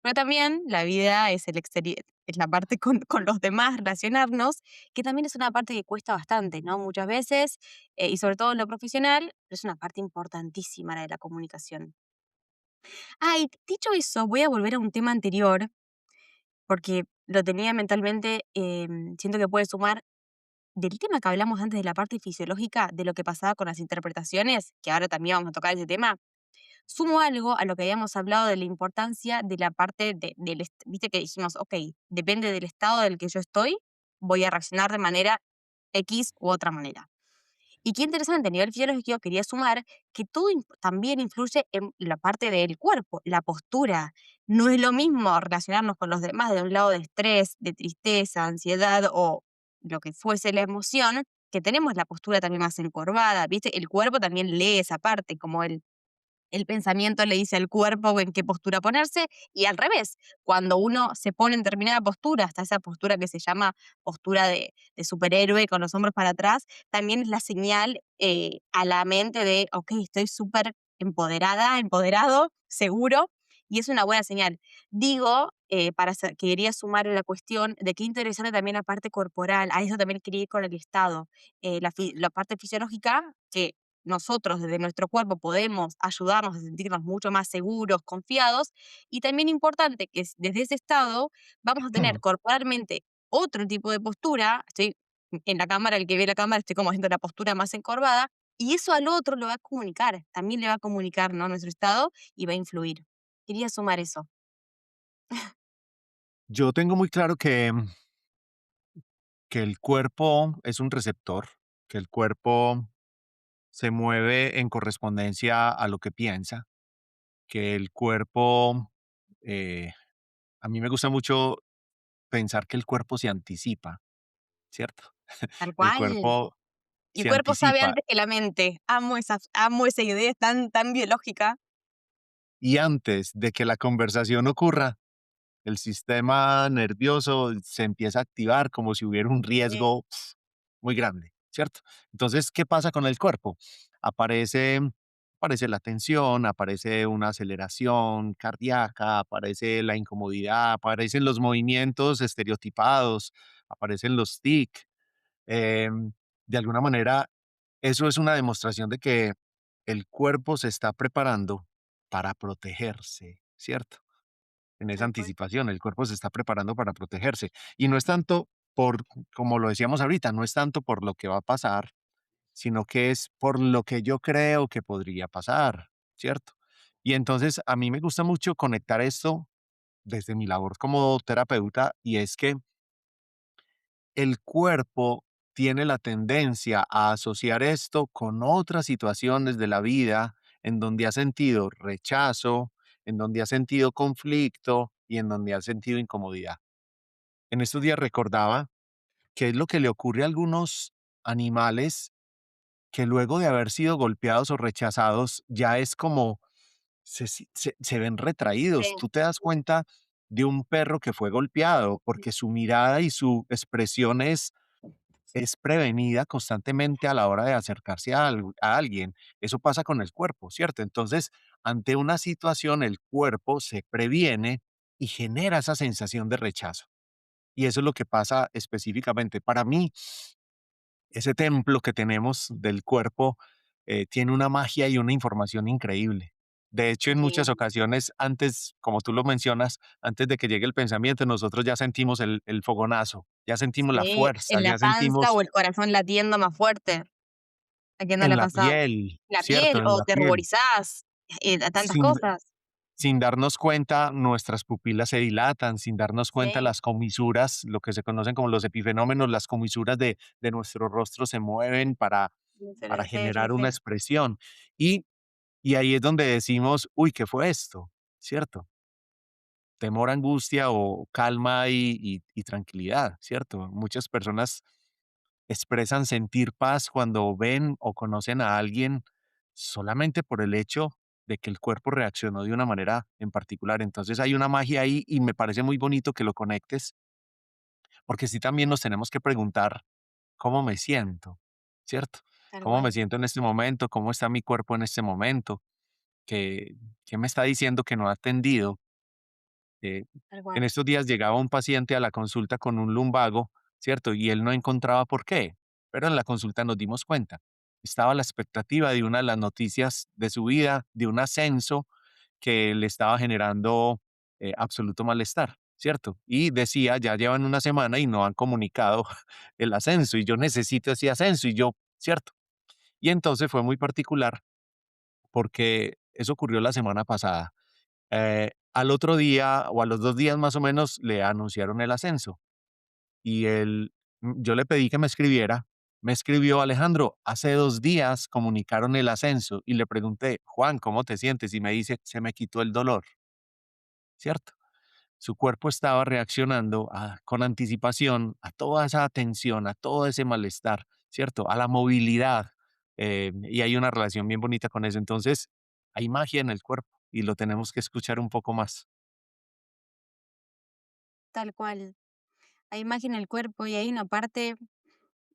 A: Pero también la vida es el exterior, es la parte con los demás, relacionarnos, que también es una parte que cuesta bastante, ¿no? Muchas veces, y sobre todo en lo profesional, pero es una parte importantísima la de la comunicación. Ah, y dicho eso, voy a volver a un tema anterior, porque lo tenía mentalmente, siento que puede sumar del tema que hablamos antes de la parte fisiológica, de lo que pasaba con las interpretaciones, que ahora también vamos a tocar ese tema. Sumo algo a lo que habíamos hablado de la importancia de la parte viste que dijimos, ok, depende del estado del que yo estoy, voy a reaccionar de manera X u otra manera. Y qué interesante, a nivel fisiológico quería sumar que todo también influye en la parte del cuerpo, la postura. No es lo mismo relacionarnos con los demás de un lado de estrés, de tristeza, ansiedad o lo que fuese la emoción, que tenemos la postura también más encorvada, ¿viste? El cuerpo también lee esa parte, como el pensamiento le dice al cuerpo en qué postura ponerse y al revés, cuando uno se pone en determinada postura, hasta esa postura que se llama postura de superhéroe con los hombros para atrás, también es la señal a la mente de, ok, estoy súper empoderada, empoderado, seguro, y es una buena señal. Digo, quería sumar la cuestión de qué interesante también la parte corporal, a eso también quería ir con el estado, la parte fisiológica, que nosotros desde nuestro cuerpo podemos ayudarnos a sentirnos mucho más seguros, confiados, y también importante que desde ese estado vamos a tener corporalmente otro tipo de postura, estoy en la cámara, el que ve la cámara, estoy como haciendo la postura más encorvada, y eso al otro lo va a comunicar, también le va a comunicar, ¿no? Nuestro estado y va a influir. Quería sumar eso,
B: Yo tengo muy claro que el cuerpo es un receptor, que el cuerpo se mueve en correspondencia a lo que piensa, que el cuerpo, eh, a mí me gusta mucho pensar que el cuerpo se anticipa, ¿cierto?
A: tal
B: El
A: cual.
B: cuerpo
A: El
B: se
A: cuerpo sabe
B: anticipa
A: antes que la mente. Amo esa idea, es tan biológica.
B: y antes de que la conversación ocurra, el sistema nervioso se empieza a activar como si hubiera un riesgo muy grande, ¿cierto? Entonces, ¿qué pasa con el cuerpo? Aparece, aparece la tensión, aparece una aceleración cardíaca, aparece la incomodidad, aparecen los movimientos estereotipados, aparecen los tics. De alguna manera, eso es una demostración de que el cuerpo se está preparando para protegerse, ¿cierto? En esa
A: Tal cual.
B: anticipación, el cuerpo se está preparando para protegerse. Y no es tanto por, como lo decíamos ahorita, no es tanto por lo que va a pasar, sino que es por lo que yo creo que podría pasar, ¿cierto? Y entonces a mí me gusta mucho conectar esto desde mi labor como terapeuta, y es que el cuerpo tiene la tendencia a asociar esto con otras situaciones de la vida en donde ha sentido rechazo, en donde ha sentido conflicto y en donde ha sentido incomodidad. En estos días recordaba que es lo que le ocurre a algunos animales que luego de haber sido golpeados o rechazados ya es como se ven retraídos.
A: Sí,
B: Tú te das cuenta de un perro que fue golpeado porque su mirada y su expresión es prevenida constantemente a la hora de acercarse a alguien. Eso pasa con el cuerpo, ¿cierto? Entonces, ante una situación, el cuerpo se previene y genera esa sensación de rechazo. Y eso es lo que pasa específicamente. Para mí, ese templo que tenemos del cuerpo tiene una magia y una información increíble. De hecho, en muchas
A: sí.
B: ocasiones, antes, como tú lo mencionas, antes de que llegue el pensamiento, nosotros ya sentimos el fogonazo, ya sentimos la
A: Sí,
B: fuerza,
A: en la
B: ya
A: panza o
B: sentimos
A: el corazón latiendo más fuerte. ¿A quién no le
B: en
A: ha
B: la
A: pasado?
B: piel,
A: La
B: ¿cierto?
A: piel
B: En
A: o
B: la
A: te
B: piel.
A: ruborizás, a tantas
B: Sin,
A: cosas.
B: sin darnos cuenta, nuestras pupilas se dilatan, sin darnos cuenta,
A: Sí,
B: las comisuras, lo que se conocen como los epifenómenos, las comisuras de nuestro rostro se mueven para
A: sí, sí,
B: generar una
A: sí,
B: expresión. Y, y ahí es donde decimos, uy, ¿qué fue esto? ¿Cierto? Temor, angustia o calma y tranquilidad, ¿cierto? Muchas personas expresan sentir paz cuando ven o conocen a alguien solamente por el hecho de que el cuerpo reaccionó de una manera en particular. Entonces hay una magia ahí y me parece muy bonito que lo conectes, porque sí también nos tenemos que preguntar cómo me siento, ¿cierto?
A: tal
B: ¿Cómo me
A: cual,
B: siento en este momento? ¿Cómo está mi cuerpo en este momento? ¿Qué, qué me está diciendo que no ha atendido? Eh,
A: tal
B: en
A: cual.
B: estos días llegaba un paciente a la consulta con un lumbago, ¿cierto? Y él no encontraba por qué, pero en la consulta nos dimos cuenta. Estaba a la expectativa de una de las noticias de su vida, de un ascenso que le estaba generando absoluto malestar, ¿cierto? Y decía, ya llevan una semana y no han comunicado el ascenso y yo necesito ese ascenso y yo, ¿cierto? Y entonces fue muy particular porque eso ocurrió la semana pasada. Al otro día o a los 2 días más o menos le anunciaron el ascenso y yo le pedí que me escribiera, me escribió: "Alejandro, hace 2 días comunicaron el ascenso", y le pregunté: "Juan, ¿cómo te sientes?", y me dice: "Se me quitó el dolor", ¿cierto? Su cuerpo estaba reaccionando con anticipación a toda esa tensión, a todo ese malestar, ¿cierto? A la movilidad, y hay una relación bien bonita con eso. Entonces, hay magia en el cuerpo y lo tenemos que escuchar un poco más.
A: Tal cual. Hay imagen en el cuerpo y hay una parte,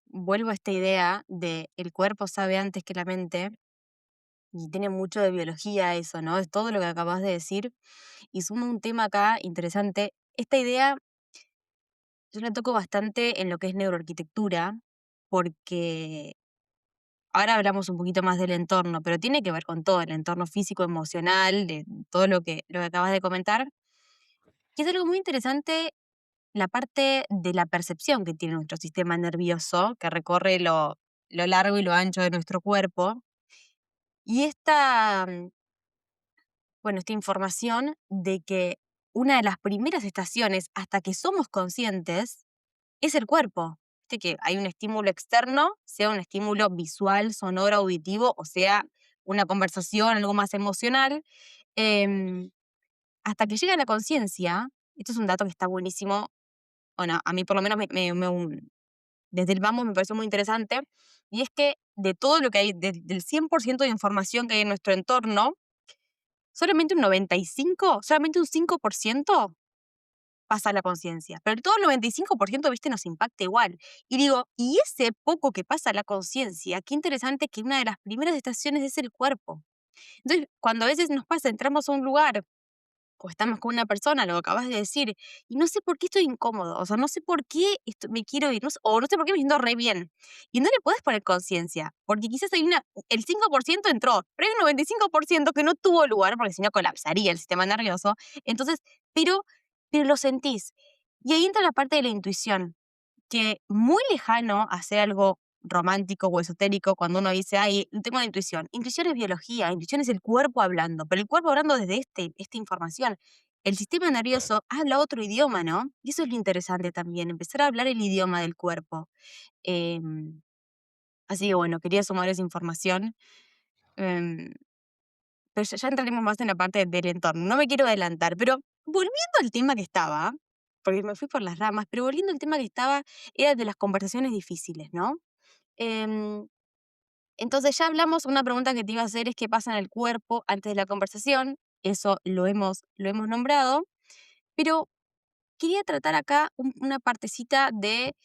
A: vuelvo a esta idea de el cuerpo sabe antes que la mente, y tiene mucho de biología eso, ¿no? Es todo lo que acabas de decir. Y suma un tema acá interesante. Esta idea yo la toco bastante en lo que es neuroarquitectura, porque ahora hablamos un poquito más del entorno, pero tiene que ver con todo, el entorno físico, emocional, de todo lo que acabas de comentar, que es algo muy interesante la parte de la percepción que tiene nuestro sistema nervioso, que recorre lo largo y lo ancho de nuestro cuerpo. Y esta información de que una de las primeras estaciones hasta que somos conscientes es el cuerpo. Viste que hay un estímulo externo, sea un estímulo visual, sonoro, auditivo, o sea, una conversación, algo más emocional, em, hasta que llega la conciencia. Esto es un dato que está buenísimo. Bueno, a mí por lo menos desde el vamos me pareció muy interesante, y es que de todo lo que hay, del 100% de información que hay en nuestro entorno, solamente un 95, solamente un 5% pasa a la conciencia, pero todo el 95%, viste, nos impacta igual. Y digo, y ese poco que pasa a la conciencia, qué interesante que una de las primeras estaciones es el cuerpo. Entonces, cuando a veces nos pasa, entramos a un lugar o estamos con una persona, lo acabas de decir, y no sé por qué estoy incómodo, o sea, no sé por qué me quiero ir, o no sé por qué me siento re bien. Y no le puedes poner conciencia, porque quizás el 5% entró, pero hay un 95% que no tuvo lugar, porque si no colapsaría el sistema nervioso. Entonces, pero, pero lo sentís. Y ahí entra la parte de la intuición, que muy lejano a hacer algo romántico o esotérico cuando uno dice, ay, tengo una intuición. Intuición es biología, intuición es el cuerpo hablando, pero el cuerpo hablando desde esta información. El sistema nervioso habla otro idioma, ¿no? Y eso es lo interesante también, empezar a hablar el idioma del cuerpo. Em, Así que bueno, quería sumar esa información. em, pero ya entraremos más en la parte del entorno. No me quiero adelantar, pero volviendo al tema que estaba, porque me fui por las ramas, pero volviendo al tema que estaba, era de las conversaciones difíciles, ¿no? Em, entonces ya hablamos, una pregunta que te iba a hacer es qué pasa en el cuerpo antes de la conversación, eso lo hemos nombrado, pero quería tratar acá una partecita de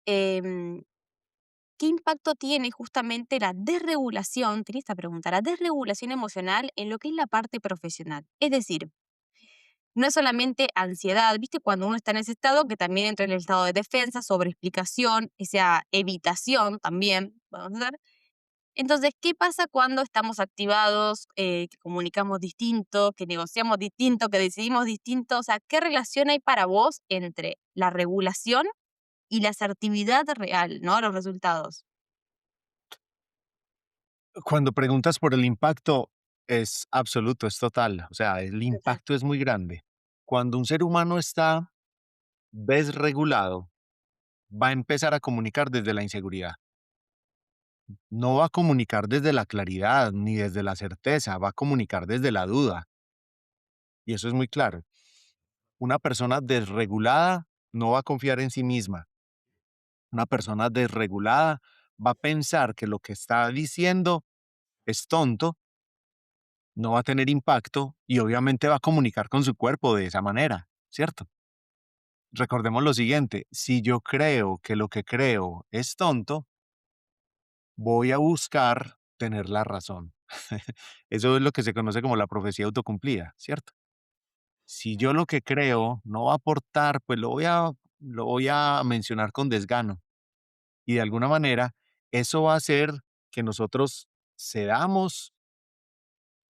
A: em, qué impacto tiene justamente la desregulación, tenía esta pregunta, la desregulación emocional en lo que es la parte profesional. Es decir, no es solamente ansiedad, ¿viste? Cuando uno está en ese estado, que también entra en el estado de defensa, sobreexplicación, esa evitación también, vamos a ver. Entonces, ¿qué pasa cuando estamos activados, que comunicamos distinto, que negociamos distinto, que decidimos distinto? O sea, ¿qué relación hay para vos entre la regulación y la asertividad real, ¿no? Los resultados.
B: Cuando preguntas por el impacto, es absoluto, es total. O sea, el
A: Total.
B: impacto es muy grande. Cuando un ser humano está desregulado, va a empezar a comunicar desde la inseguridad. No va a comunicar desde la claridad ni desde la certeza, va a comunicar desde la duda. Y eso es muy claro. Una persona desregulada no va a confiar en sí misma. Una persona desregulada va a pensar que lo que está diciendo es tonto, no va a tener impacto y obviamente va a comunicar con su cuerpo de esa manera, ¿cierto? Recordemos lo siguiente, si yo creo que lo que creo es tonto, voy a buscar tener la razón. Eso es lo que se conoce como la profecía autocumplida, ¿cierto? Si yo lo que creo no va a aportar, pues lo voy a mencionar con desgano. Y de alguna manera, eso va a hacer que nosotros cedamos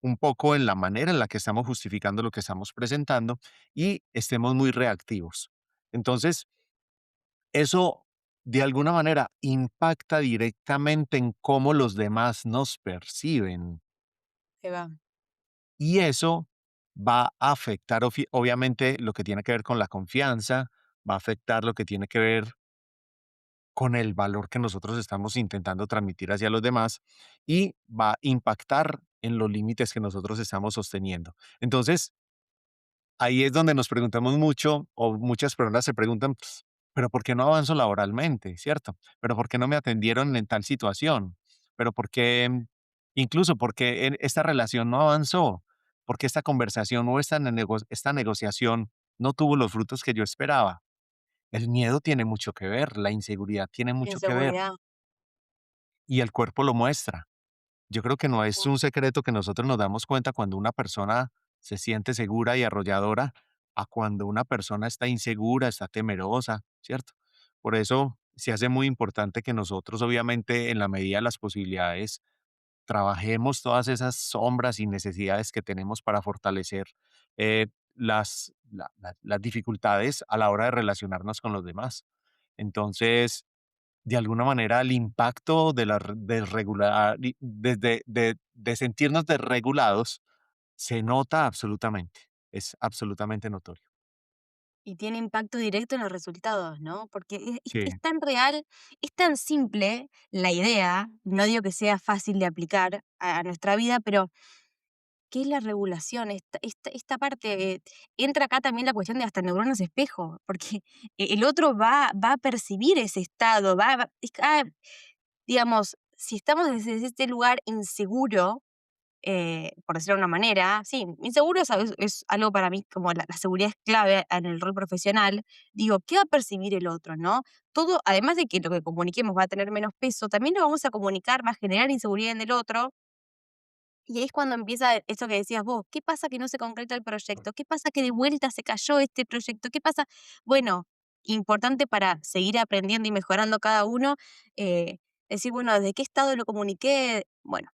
B: un poco en la manera en la que estamos justificando lo que estamos presentando y estemos muy reactivos. Entonces, eso de alguna manera impacta directamente en cómo los demás nos perciben
A: Ahí va.
B: y eso va a afectar obviamente lo que tiene que ver con la confianza, va a afectar lo que tiene que ver con el valor que nosotros estamos intentando transmitir hacia los demás y va a impactar en los límites que nosotros estamos sosteniendo. Entonces, ahí es donde nos preguntamos mucho, o muchas personas se preguntan, "Ps, pero ¿por qué no avanzo laboralmente? ¿Cierto? ¿Pero por qué no me atendieron en tal situación? ¿Pero por qué, incluso porque esta relación no avanzó? ¿Por qué esta conversación o esta negociación no tuvo los frutos que yo esperaba?" El miedo tiene mucho que ver, la inseguridad tiene mucho que ver
A: Inseguridad.
B: y el cuerpo lo muestra. Yo creo que no es un secreto que nosotros nos damos cuenta cuando una persona se siente segura y arrolladora a cuando una persona está insegura, está temerosa, ¿cierto? Por eso se hace muy importante que nosotros, obviamente, en la medida de las posibilidades, trabajemos todas esas sombras y necesidades que tenemos para fortalecer las dificultades a la hora de relacionarnos con los demás. Entonces, de alguna manera el impacto de la desregular, de sentirnos desregulados se nota absolutamente, es absolutamente notorio.
A: Y tiene impacto directo en los resultados, ¿no? Porque es
B: Sí,
A: tan real, es tan simple la idea, no digo que sea fácil de aplicar a nuestra vida, pero ¿qué es la regulación? Esta parte, entra acá también la cuestión de hasta neuronas espejo, porque el otro va a percibir ese estado, digamos, si estamos desde este lugar inseguro, por decirlo de una manera, sí, inseguro es algo para mí como la seguridad es clave en el rol profesional. Digo, ¿qué va a percibir el otro, no? Todo, además de que lo que comuniquemos va a tener menos peso, también lo vamos a comunicar, va a generar inseguridad en el otro, Y ahí es cuando empieza eso que decías vos, ¿qué pasa que no se concreta el proyecto? ¿Qué pasa que de vuelta se cayó este proyecto? ¿Qué pasa? Bueno, importante para seguir aprendiendo y mejorando cada uno, eh, decir, bueno, ¿desde qué estado lo comuniqué? Bueno,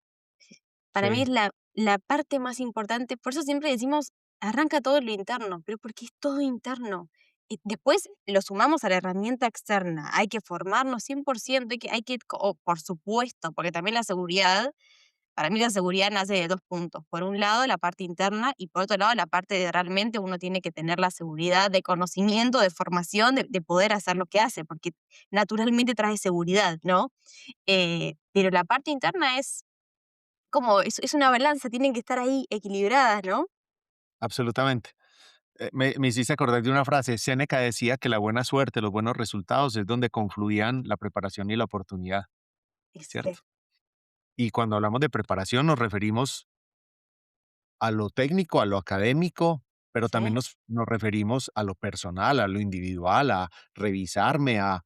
A: para mí es
B: Sí,
A: la parte más importante, por eso siempre decimos, arranca todo en lo interno, pero porque es todo interno. Y después lo sumamos a la herramienta externa, hay que formarnos 100%, por supuesto, porque también la seguridad, para mí la seguridad nace de 2 puntos. Por un lado, la parte interna y por otro lado, la parte de realmente uno tiene que tener la seguridad de conocimiento, de formación, de poder hacer lo que hace, porque naturalmente trae seguridad, ¿no? Pero la parte interna es una balanza, tienen que estar ahí equilibradas, ¿no?
B: absolutamente. Me hiciste acordar de una frase. Séneca decía que la buena suerte, los buenos resultados es donde confluían la preparación y la oportunidad, ¿cierto?
A: Excelente.
B: Y cuando hablamos de preparación nos referimos a lo técnico, a lo académico, pero también
A: Sí,
B: nos referimos a lo personal, a lo individual, a revisarme, a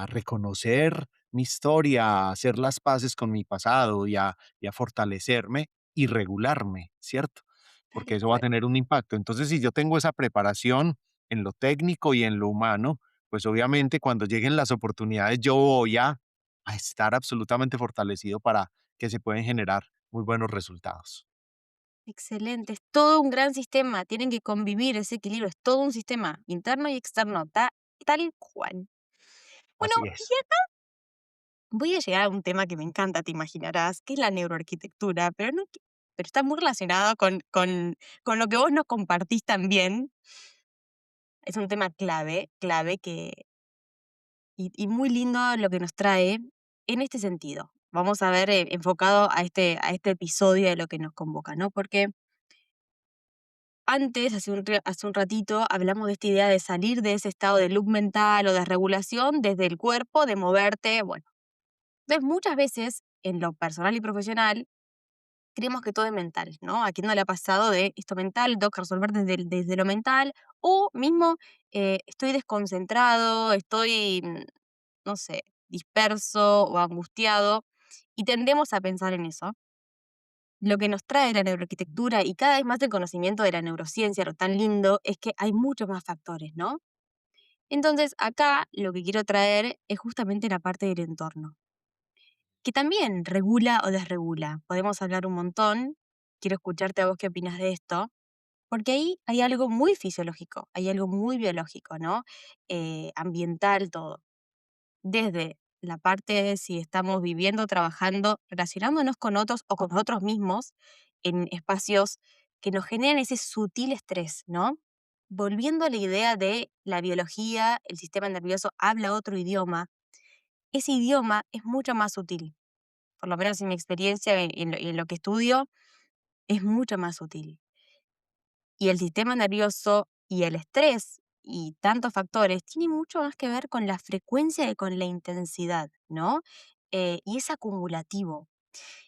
B: reconocer mi historia, a hacer las paces con mi pasado y a fortalecerme y regularme, ¿cierto?
A: tal
B: Porque eso va a
A: cual.
B: tener un impacto. Entonces, si yo tengo esa preparación en lo técnico y en lo humano, pues obviamente cuando lleguen las oportunidades yo voy a estar absolutamente fortalecido para que se pueden generar muy buenos resultados.
A: Excelente, es todo un gran sistema, tienen que convivir ese equilibrio, es todo un sistema interno y externo, tal cual. Bueno,
B: Así
A: y
B: es.
A: voy a llegar a un tema que me encanta, te imaginarás, que es la neuroarquitectura, pero está muy relacionado con lo que vos nos compartís también. Es un tema clave y muy lindo lo que nos trae en este sentido. Vamos a ver, enfocado a este episodio de lo que nos convoca, ¿no? Porque antes, hace un ratito, hablamos de esta idea de salir de ese estado de loop mental o de regulación desde el cuerpo, de moverte, bueno. Entonces, muchas veces, en lo personal y profesional, creemos que todo es mental, ¿no? ¿A quién no le ha pasado de esto mental, tengo que resolver desde lo mental? O mismo, estoy desconcentrado, estoy, no sé, disperso o angustiado, y tendemos a pensar en eso. Lo que nos trae la neuroarquitectura y cada vez más el conocimiento de la neurociencia, lo tan lindo, es que hay muchos más factores, ¿no? Entonces, acá lo que quiero traer es justamente la parte del entorno, que también regula o desregula. Podemos hablar un montón. Quiero escucharte a vos qué opinas de esto, porque ahí hay algo muy fisiológico, hay algo muy biológico, ¿no? Ambiental, todo. Desde la parte de si estamos viviendo, trabajando, relacionándonos con otros o con nosotros mismos en espacios que nos generan ese sutil estrés, ¿no? Volviendo a la idea de la biología, el sistema nervioso habla otro idioma, ese idioma es mucho más sutil, por lo menos en mi experiencia en lo que estudio, es mucho más sutil. Y el sistema nervioso y el estrés y tantos factores tienen mucho más que ver con la frecuencia y con la intensidad, ¿no? Y es acumulativo.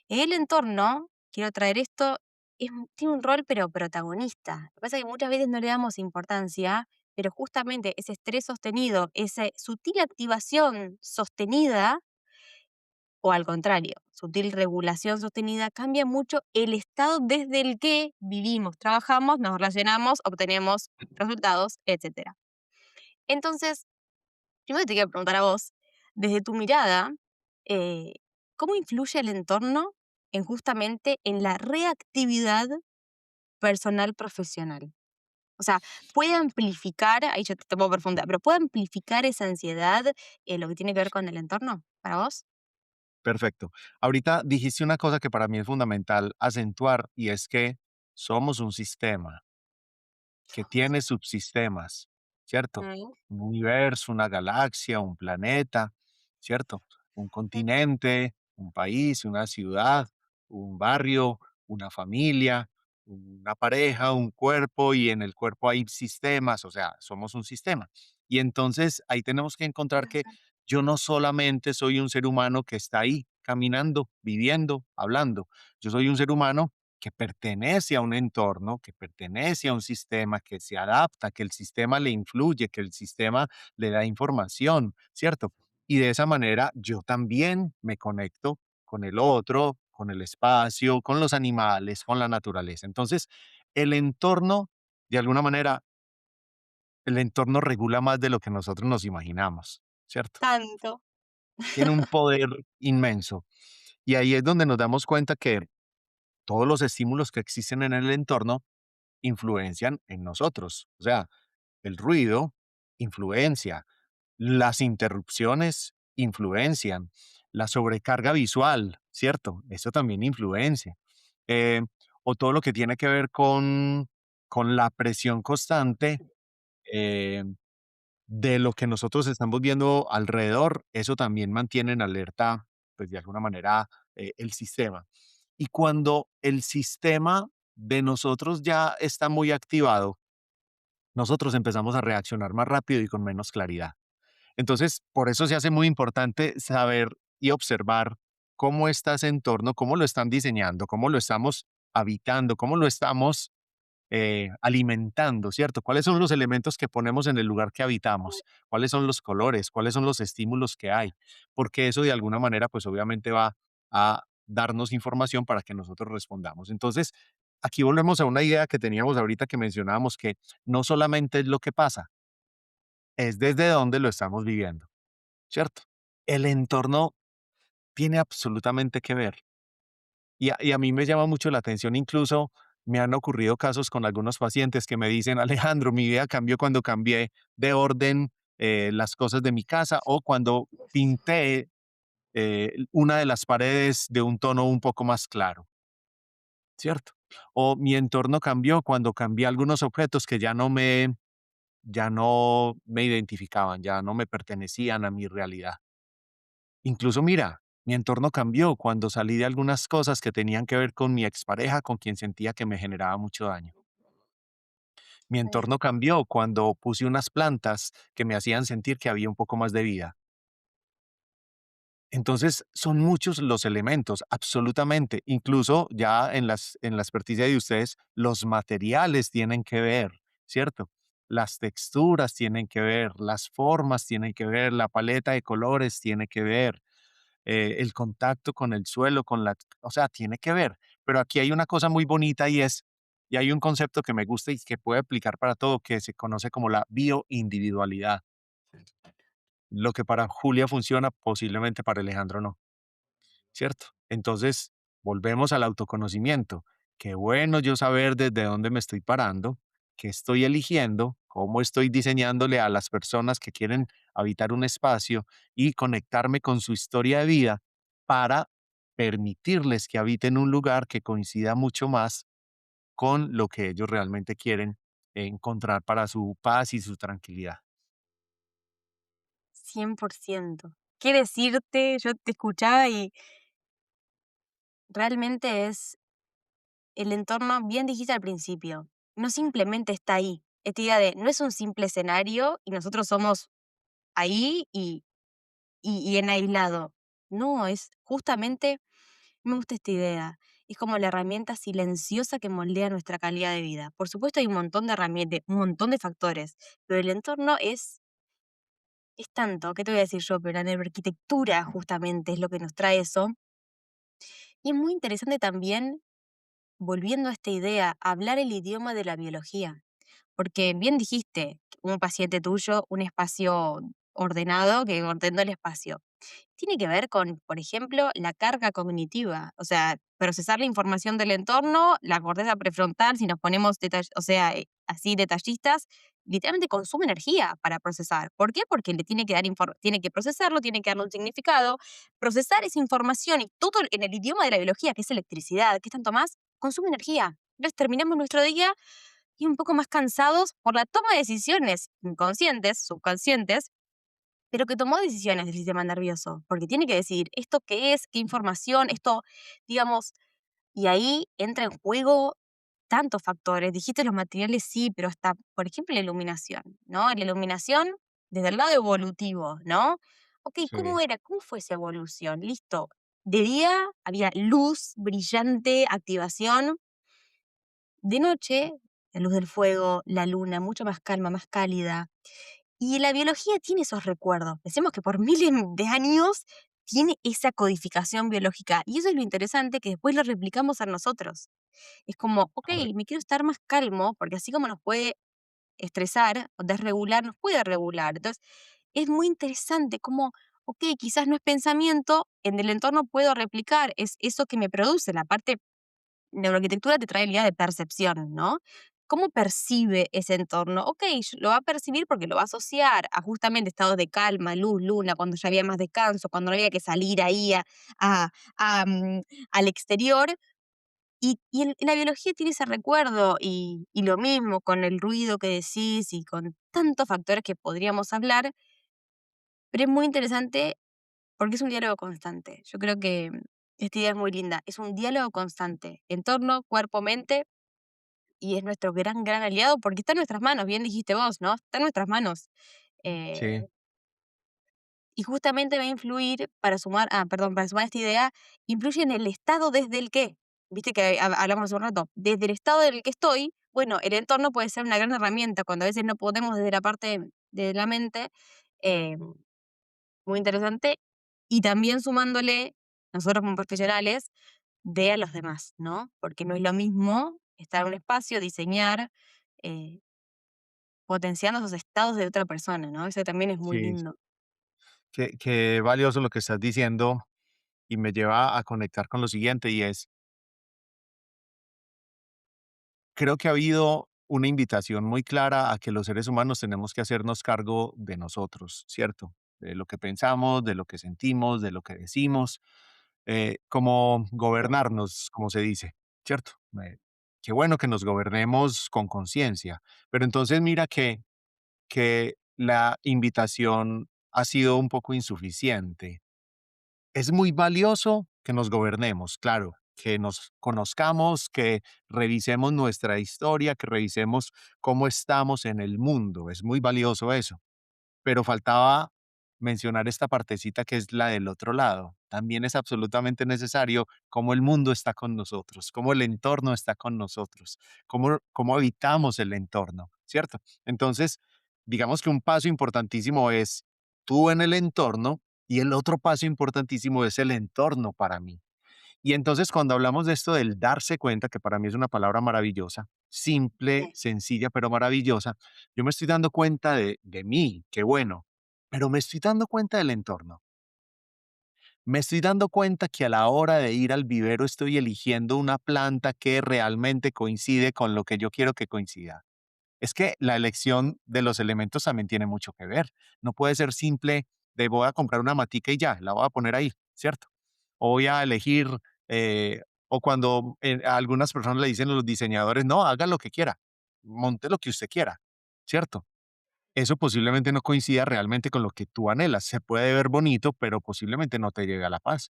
A: En el entorno, quiero traer esto, tiene un rol pero protagonista. Lo que pasa es que muchas veces no le damos importancia, pero justamente ese estrés sostenido, esa sutil activación sostenida, o al contrario, sutil regulación sostenida, cambia mucho el estado desde el que vivimos, trabajamos, nos relacionamos, obtenemos resultados, etcétera. Entonces, primero te quiero preguntar a vos, desde tu mirada, eh, ¿cómo influye el entorno justamente en la reactividad personal profesional? O sea, ¿puede amplificar, ahí yo te puedo profundizar, pero puede amplificar esa ansiedad, lo que tiene que ver con el entorno para vos?
B: Perfecto. Ahorita dijiste una cosa que para mí es fundamental acentuar y es que somos un sistema que tiene subsistemas, ¿cierto?
A: Mm,
B: Un universo, una galaxia, un planeta, ¿cierto? Un continente, un país, una ciudad, un barrio, una familia, una pareja, un cuerpo y en el cuerpo hay sistemas, o sea, somos un sistema. Y entonces ahí tenemos que encontrar que yo no solamente soy un ser humano que está ahí caminando, viviendo, hablando. Yo soy un ser humano que pertenece a un entorno, que pertenece a un sistema, que se adapta, que el sistema le influye, que el sistema le da información, ¿cierto? Y de esa manera yo también me conecto con el otro, con el espacio, con los animales, con la naturaleza. Entonces, el entorno, de alguna manera, el entorno regula más de lo que nosotros nos imaginamos, ¿cierto?
A: Tanto.
B: Tiene un poder inmenso. Y ahí es donde nos damos cuenta que todos los estímulos que existen en el entorno influencian en nosotros. O sea, el ruido influencia, las interrupciones influencian, la sobrecarga visual, ¿cierto? Eso también influencia. Eh, o todo lo que tiene que ver con la presión constante eh, de lo que nosotros estamos viendo alrededor, eso también mantiene en alerta, pues de alguna manera, el sistema. Y cuando el sistema de nosotros ya está muy activado, nosotros empezamos a reaccionar más rápido y con menos claridad. Entonces, por eso se hace muy importante saber y observar cómo está ese entorno, cómo lo están diseñando, cómo lo estamos habitando, cómo lo estamos alimentando, ¿cierto? ¿Cuáles son los elementos que ponemos en el lugar que habitamos? ¿Cuáles son los colores? ¿Cuáles son los estímulos que hay? Porque eso de alguna manera, pues obviamente va a darnos información para que nosotros respondamos. Entonces, aquí volvemos a una idea que teníamos ahorita que mencionábamos que no solamente es lo que pasa, es desde dónde lo estamos viviendo, ¿cierto? El entorno tiene absolutamente que ver. Y a mí me llama mucho la atención, incluso me han ocurrido casos con algunos pacientes que me dicen, Alejandro, mi vida cambió cuando cambié de orden las cosas de mi casa o cuando pinté una de las paredes de un tono un poco más claro, ¿cierto? O mi entorno cambió cuando cambié algunos objetos que ya no me identificaban, ya no me pertenecían a mi realidad. Incluso mira, mi entorno cambió cuando salí de algunas cosas que tenían que ver con mi expareja, con quien sentía que me generaba mucho daño. Mi
A: Sí.
B: entorno cambió cuando puse unas plantas que me hacían sentir que había un poco más de vida. Entonces, son muchos los elementos, absolutamente. Incluso ya en la experticia de ustedes, los materiales tienen que ver, ¿cierto? Las texturas tienen que ver, las formas tienen que ver, la paleta de colores tiene que ver, el contacto con el suelo, o sea, tiene que ver. Pero aquí hay una cosa muy bonita y hay un concepto que me gusta y que puede aplicar para todo, que se conoce como la bioindividualidad. Lo que para Julia funciona, posiblemente para Alejandro no. ¿Cierto? Entonces, volvemos al autoconocimiento. Qué bueno yo saber desde dónde me estoy parando, qué estoy eligiendo, cómo estoy diseñándole a las personas que quieren habitar un espacio y conectarme con su historia de vida para permitirles que habiten un lugar que coincida mucho más con lo que ellos realmente quieren encontrar para su paz y su tranquilidad.
A: 100%. ¿Qué decirte? Yo te escuchaba y realmente es el entorno, bien dijiste al principio, no simplemente está ahí. Esta idea de no es un simple escenario y nosotros somos ahí y en aislado. No, es justamente, me gusta esta idea. Es como la herramienta silenciosa que moldea nuestra calidad de vida. Por supuesto, hay un montón de herramientas, un montón de factores, pero el entorno es tanto, ¿qué te voy a decir yo? Pero la neuroarquitectura justamente es lo que nos trae eso. Y es muy interesante también, volviendo a esta idea, hablar el idioma de la biología. Porque bien dijiste, un paciente tuyo, un espacio ordenado que ordenó el espacio. Tiene que ver con, por ejemplo, la carga cognitiva, o sea, procesar la información del entorno, la corteza prefrontal, si nos ponemos o sea, así detallistas, literalmente consume energía para procesar. ¿Por qué? Porque le tiene que dar tiene que procesarlo, tiene que darle un significado, procesar esa información y todo en el idioma de la biología, que es electricidad, que es tanto más, consume energía. Entonces terminamos nuestro día y un poco más cansados por la toma de decisiones inconscientes, subconscientes, pero que tomó decisiones del sistema nervioso, porque tiene que decir esto qué es, qué información, esto, digamos, y ahí entra en juego tantos factores. Dijiste los materiales, sí, pero hasta, por ejemplo, la iluminación, ¿no? La iluminación desde el lado evolutivo, ¿no? Ok, ¿cómo
B: Sí,
A: era? ¿Cómo fue esa evolución? Listo. De día había luz brillante, activación. De noche, la luz del fuego, la luna, mucho más calma, más cálida. Y la biología tiene esos recuerdos. Decimos que por miles de años tiene esa codificación biológica. Y eso es lo interesante, que después lo replicamos a nosotros. Es como, ok,
B: correcto.
A: me quiero estar más calmo, porque así como nos puede estresar o desregular, nos puede regular. Entonces, es muy interesante cómo, ok, quizás no es pensamiento, en el entorno puedo replicar, es eso que me produce. La parte neuroarquitectura te trae la idea de percepción, ¿no? ¿Cómo percibe ese entorno? Ok, lo va a percibir porque lo va a asociar a justamente estados de calma, luz, luna, cuando ya había más descanso, cuando no había que salir ahí a- al exterior. Y la biología tiene ese recuerdo y lo mismo con el ruido que decís y con tantos factores que podríamos hablar, pero es muy interesante porque es un diálogo constante. Yo creo que esta idea es muy linda. Es un diálogo constante, entorno, cuerpo, mente, y es nuestro gran, gran aliado porque está en nuestras manos, bien dijiste vos, ¿no? Está en nuestras manos.
B: Sí,
A: Y justamente va a influir, para sumar esta idea, influye en el estado desde el que, viste que hablamos hace un rato, desde el estado en el que estoy, bueno, el entorno puede ser una gran herramienta cuando a veces no podemos desde la parte de la mente, eh, muy interesante, y también sumándole, nosotros como profesionales, de a los demás, ¿no? Porque no es lo mismo estar en un espacio, diseñar, eh, potenciando esos estados de otra persona, ¿no? Eso también es muy
B: sí.
A: lindo.
B: Qué valioso lo que estás diciendo y me lleva a conectar con lo siguiente y es, creo que ha habido una invitación muy clara a que los seres humanos tenemos que hacernos cargo de nosotros, ¿cierto? De lo que pensamos, de lo que sentimos, de lo que decimos, como gobernarnos, como se dice, ¿cierto? Qué bueno que nos gobernemos con conciencia, pero entonces mira que la invitación ha sido un poco insuficiente. Es muy valioso que nos gobernemos, claro, que nos conozcamos, que revisemos nuestra historia, que revisemos cómo estamos en el mundo. Es muy valioso eso, pero faltaba mencionar esta partecita que es la del otro lado. También es absolutamente necesario cómo el mundo está con nosotros, cómo el entorno está con nosotros, cómo habitamos el entorno, ¿cierto? Entonces, digamos que un paso importantísimo es tú en el entorno y el otro paso importantísimo es el entorno para mí. Y entonces cuando hablamos de esto del darse cuenta, que para mí es una palabra maravillosa, simple,
A: Sí,
B: sencilla, pero maravillosa, yo me estoy dando cuenta de mí, qué bueno, pero me estoy dando cuenta del entorno. Me estoy dando cuenta que a la hora de ir al vivero estoy eligiendo una planta que realmente coincide con lo que yo quiero que coincida. Es que la elección de los elementos también tiene mucho que ver. No puede ser simple de voy a comprar una matica y ya, la voy a poner ahí, ¿cierto? O voy a elegir, o cuando a algunas personas le dicen a los diseñadores, no, haga lo que quiera, monte lo que usted quiera, ¿cierto? Eso posiblemente no coincida realmente con lo que tú anhelas. Se puede ver bonito, pero posiblemente no te llega a la paz.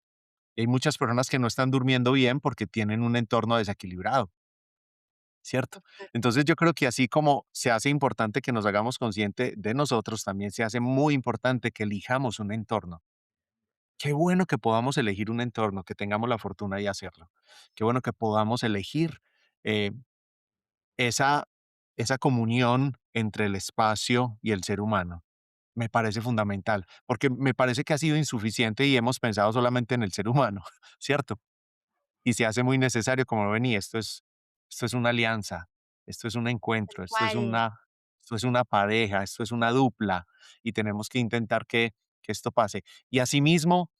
B: Y hay muchas personas que no están durmiendo bien porque tienen un entorno desequilibrado. ¿Cierto? Entonces yo creo que así como se hace importante que nos hagamos consciente de nosotros, también se hace muy importante que elijamos un entorno. Qué bueno que podamos elegir un entorno, que tengamos la fortuna de hacerlo. Qué bueno que podamos elegir eh, esa, esa comunión entre el espacio y el ser humano. Me parece fundamental, porque me parece que ha sido insuficiente y hemos pensado solamente en el ser humano, ¿cierto? Y se hace muy necesario, como ven, y esto es una alianza, esto es un encuentro,
A: igual.
B: esto es una pareja, esto es una dupla, y tenemos que intentar que esto pase. Y asimismo,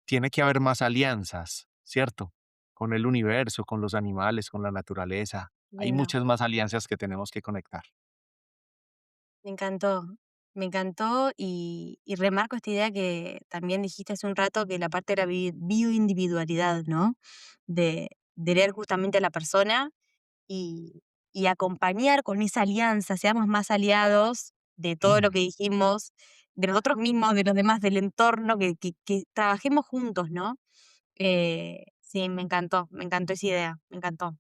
B: tiene que haber más alianzas, ¿cierto? Con el universo, con los animales, con la naturaleza. Hay
A: Lindo.
B: muchas más alianzas que tenemos que conectar.
A: Me encantó, me encantó y remarco esta idea que también dijiste hace un rato, que la parte de la bioindividualidad, ¿no? De leer justamente a la persona y, y acompañar con esa alianza, seamos más aliados de todo lo que dijimos, de nosotros mismos, de los demás, del entorno, que trabajemos juntos, ¿no? Sí, me encantó esa idea, me encantó.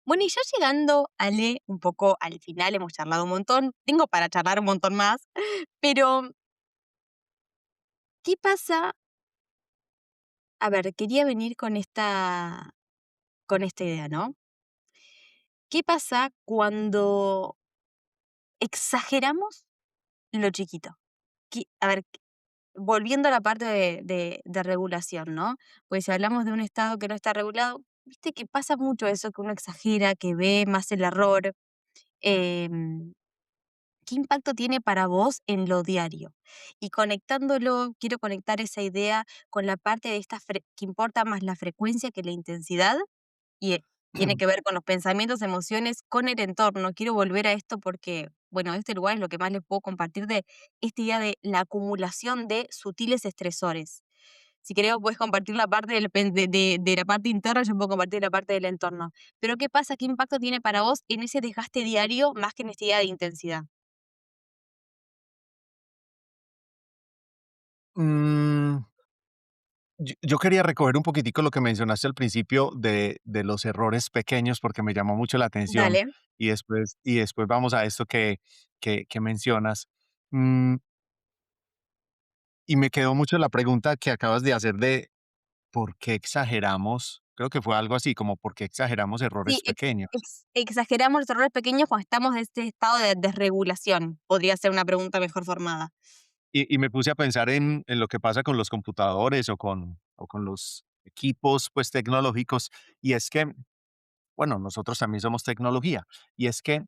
A: Bueno, y ya llegando, Ale, un poco al final, hemos charlado un montón, tengo para charlar un montón más, pero ¿qué pasa? A ver, quería venir con esta idea, ¿no? ¿Qué pasa cuando exageramos lo chiquito? A ver, volviendo a la parte de regulación, ¿no? Pues si hablamos de un estado que no está regulado, viste que pasa mucho eso, que uno exagera, que ve más el error. em, ¿Qué impacto tiene para vos en lo diario? Y conectándolo, quiero conectar esa idea con la parte de que importa más la frecuencia que la intensidad y tiene que ver con los pensamientos, emociones, con el entorno. Quiero volver a esto porque, bueno, este lugar es lo que más les puedo compartir de esta idea de la acumulación de sutiles estresores. Si querés, puedes compartir la parte de la parte interna, yo puedo compartir la parte del entorno. Pero, ¿qué pasa? ¿Qué impacto tiene para vos en ese desgaste diario más que en esta idea de intensidad?
B: Mm, yo quería recoger un poquitico lo que mencionaste al principio de los errores pequeños, porque me llamó mucho la atención,
A: Dale.
B: y después vamos a esto que mencionas. Mm, y me quedó mucho la pregunta que acabas de hacer de por qué exageramos. Creo que fue algo así como por qué exageramos
A: Sí,
B: errores pequeños.
A: exageramos los errores pequeños cuando estamos en este estado de desregulación. Podría ser una pregunta mejor formada.
B: Y me puse a pensar en lo que pasa con los computadores o con los equipos pues tecnológicos, y es que, bueno, nosotros también somos tecnología, y es que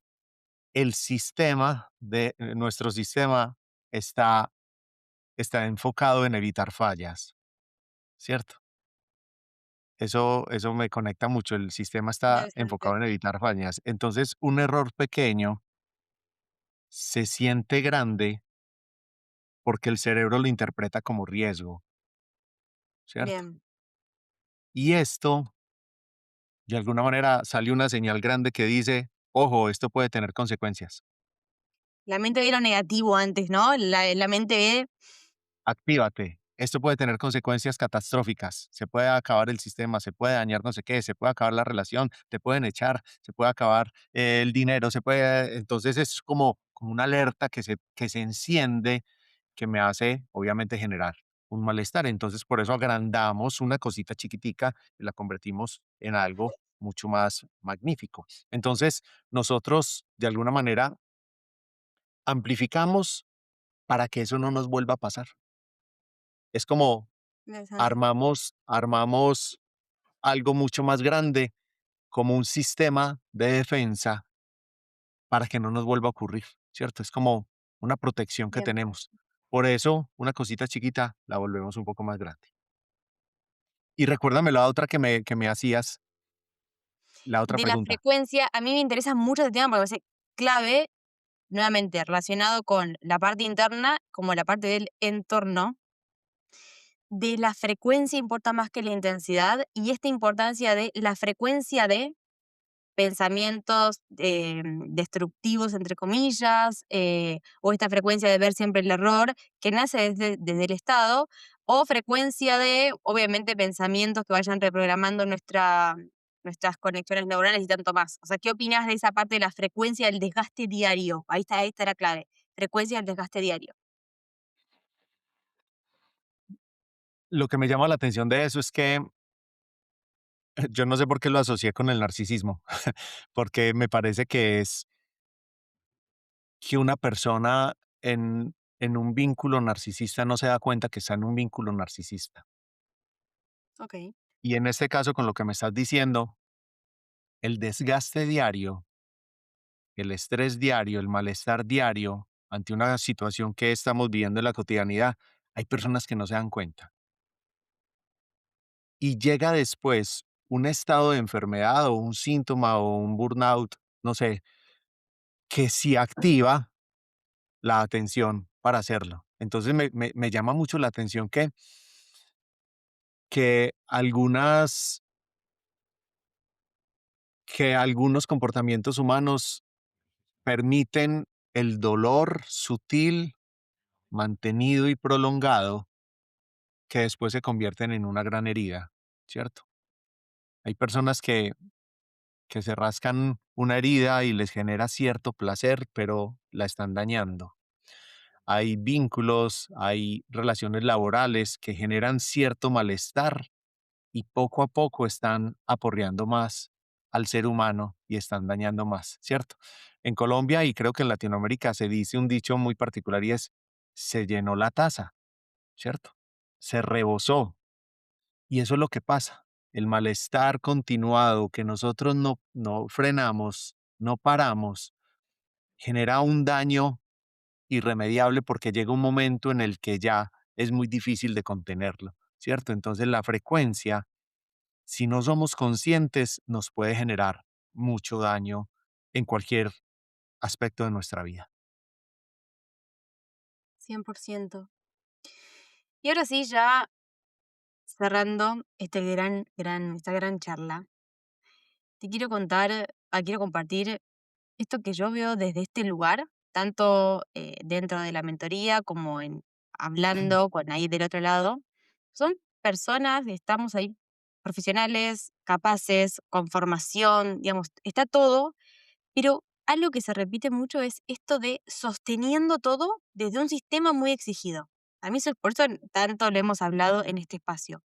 B: nuestro sistema está, está enfocado en evitar fallas, ¿cierto? Eso me conecta mucho. El sistema está enfocado
A: Interesante.
B: en evitar fallas. Entonces, un error pequeño se siente grande porque el cerebro lo interpreta como riesgo, ¿cierto?
A: Bien.
B: Y esto, de alguna manera, sale una señal grande que dice, ojo, esto puede tener consecuencias.
A: La mente ve lo negativo antes, ¿no? La mente ve
B: Actívate. Esto puede tener consecuencias catastróficas. Se puede acabar el sistema, se puede dañar no sé qué, se puede acabar la relación, te pueden echar, se puede acabar el dinero, se puede. Entonces es como una alerta que se enciende, que me hace, obviamente, generar un malestar. Entonces, por eso agrandamos una cosita chiquitica y la convertimos en algo mucho más magnífico. Entonces, nosotros, de alguna manera, amplificamos para que eso no nos vuelva a pasar. Es como
A: interesante.
B: armamos algo mucho más grande, como un sistema de defensa para que no nos vuelva a ocurrir, ¿cierto? Es como una protección que
A: Bien.
B: tenemos. Por eso, una cosita chiquita la volvemos un poco más grande. Y recuérdame la otra que me hacías, la otra
A: De la
B: pregunta.
A: frecuencia, a mí me interesa mucho este tema porque me parece clave, nuevamente relacionado con la parte interna como la parte del entorno. De la frecuencia importa más que la intensidad y esta importancia de la frecuencia de pensamientos destructivos, entre comillas, o esta frecuencia de ver siempre el error que nace desde el Estado, o frecuencia de, obviamente, pensamientos que vayan reprogramando nuestras conexiones neuronales y tanto más. O sea, ¿qué opinas de esa parte de la frecuencia del desgaste diario? Ahí está la clave, frecuencia del desgaste diario.
B: Lo que me llama la atención de eso es que yo no sé por qué lo asocié con el narcisismo, porque me parece que es que una persona en un vínculo narcisista no se da cuenta que está en un vínculo narcisista.
A: Ok,
B: Y en este caso, con lo que me estás diciendo, el desgaste diario, el estrés diario, el malestar diario ante una situación que estamos viviendo en la cotidianidad, hay personas que no se dan cuenta. Y llega después un estado de enfermedad o un síntoma o un burnout, no sé, que sí activa la atención para hacerlo. Entonces me llama mucho la atención que algunos comportamientos humanos permiten el dolor sutil, mantenido y prolongado que después se convierten en una gran herida, ¿cierto? Hay personas que se rascan una herida y les genera cierto placer, pero la están dañando. Hay vínculos, hay relaciones laborales que generan cierto malestar y poco a poco están aporreando más al ser humano y están dañando más, ¿cierto? En Colombia y creo que en Latinoamérica se dice un dicho muy particular y es, se llenó la taza. ¿cierto? Se rebosó. Y eso es lo que pasa. El malestar continuado que nosotros no frenamos, no paramos, genera un daño irremediable porque llega un momento en el que ya es muy difícil de contenerlo, ¿cierto? Entonces la frecuencia, si no somos conscientes, nos puede generar mucho daño en cualquier aspecto de nuestra vida.
A: 100%. Y ahora sí, ya cerrando esta gran charla, te quiero contar, quiero compartir esto que yo veo desde este lugar, tanto dentro de la mentoría como en hablando con ahí del otro lado. Son personas, estamos ahí, profesionales, capaces, con formación, digamos, está todo, pero algo que se repite mucho es esto de sosteniendo todo desde un sistema muy exigido. A mí eso, por eso tanto lo hemos hablado en este espacio.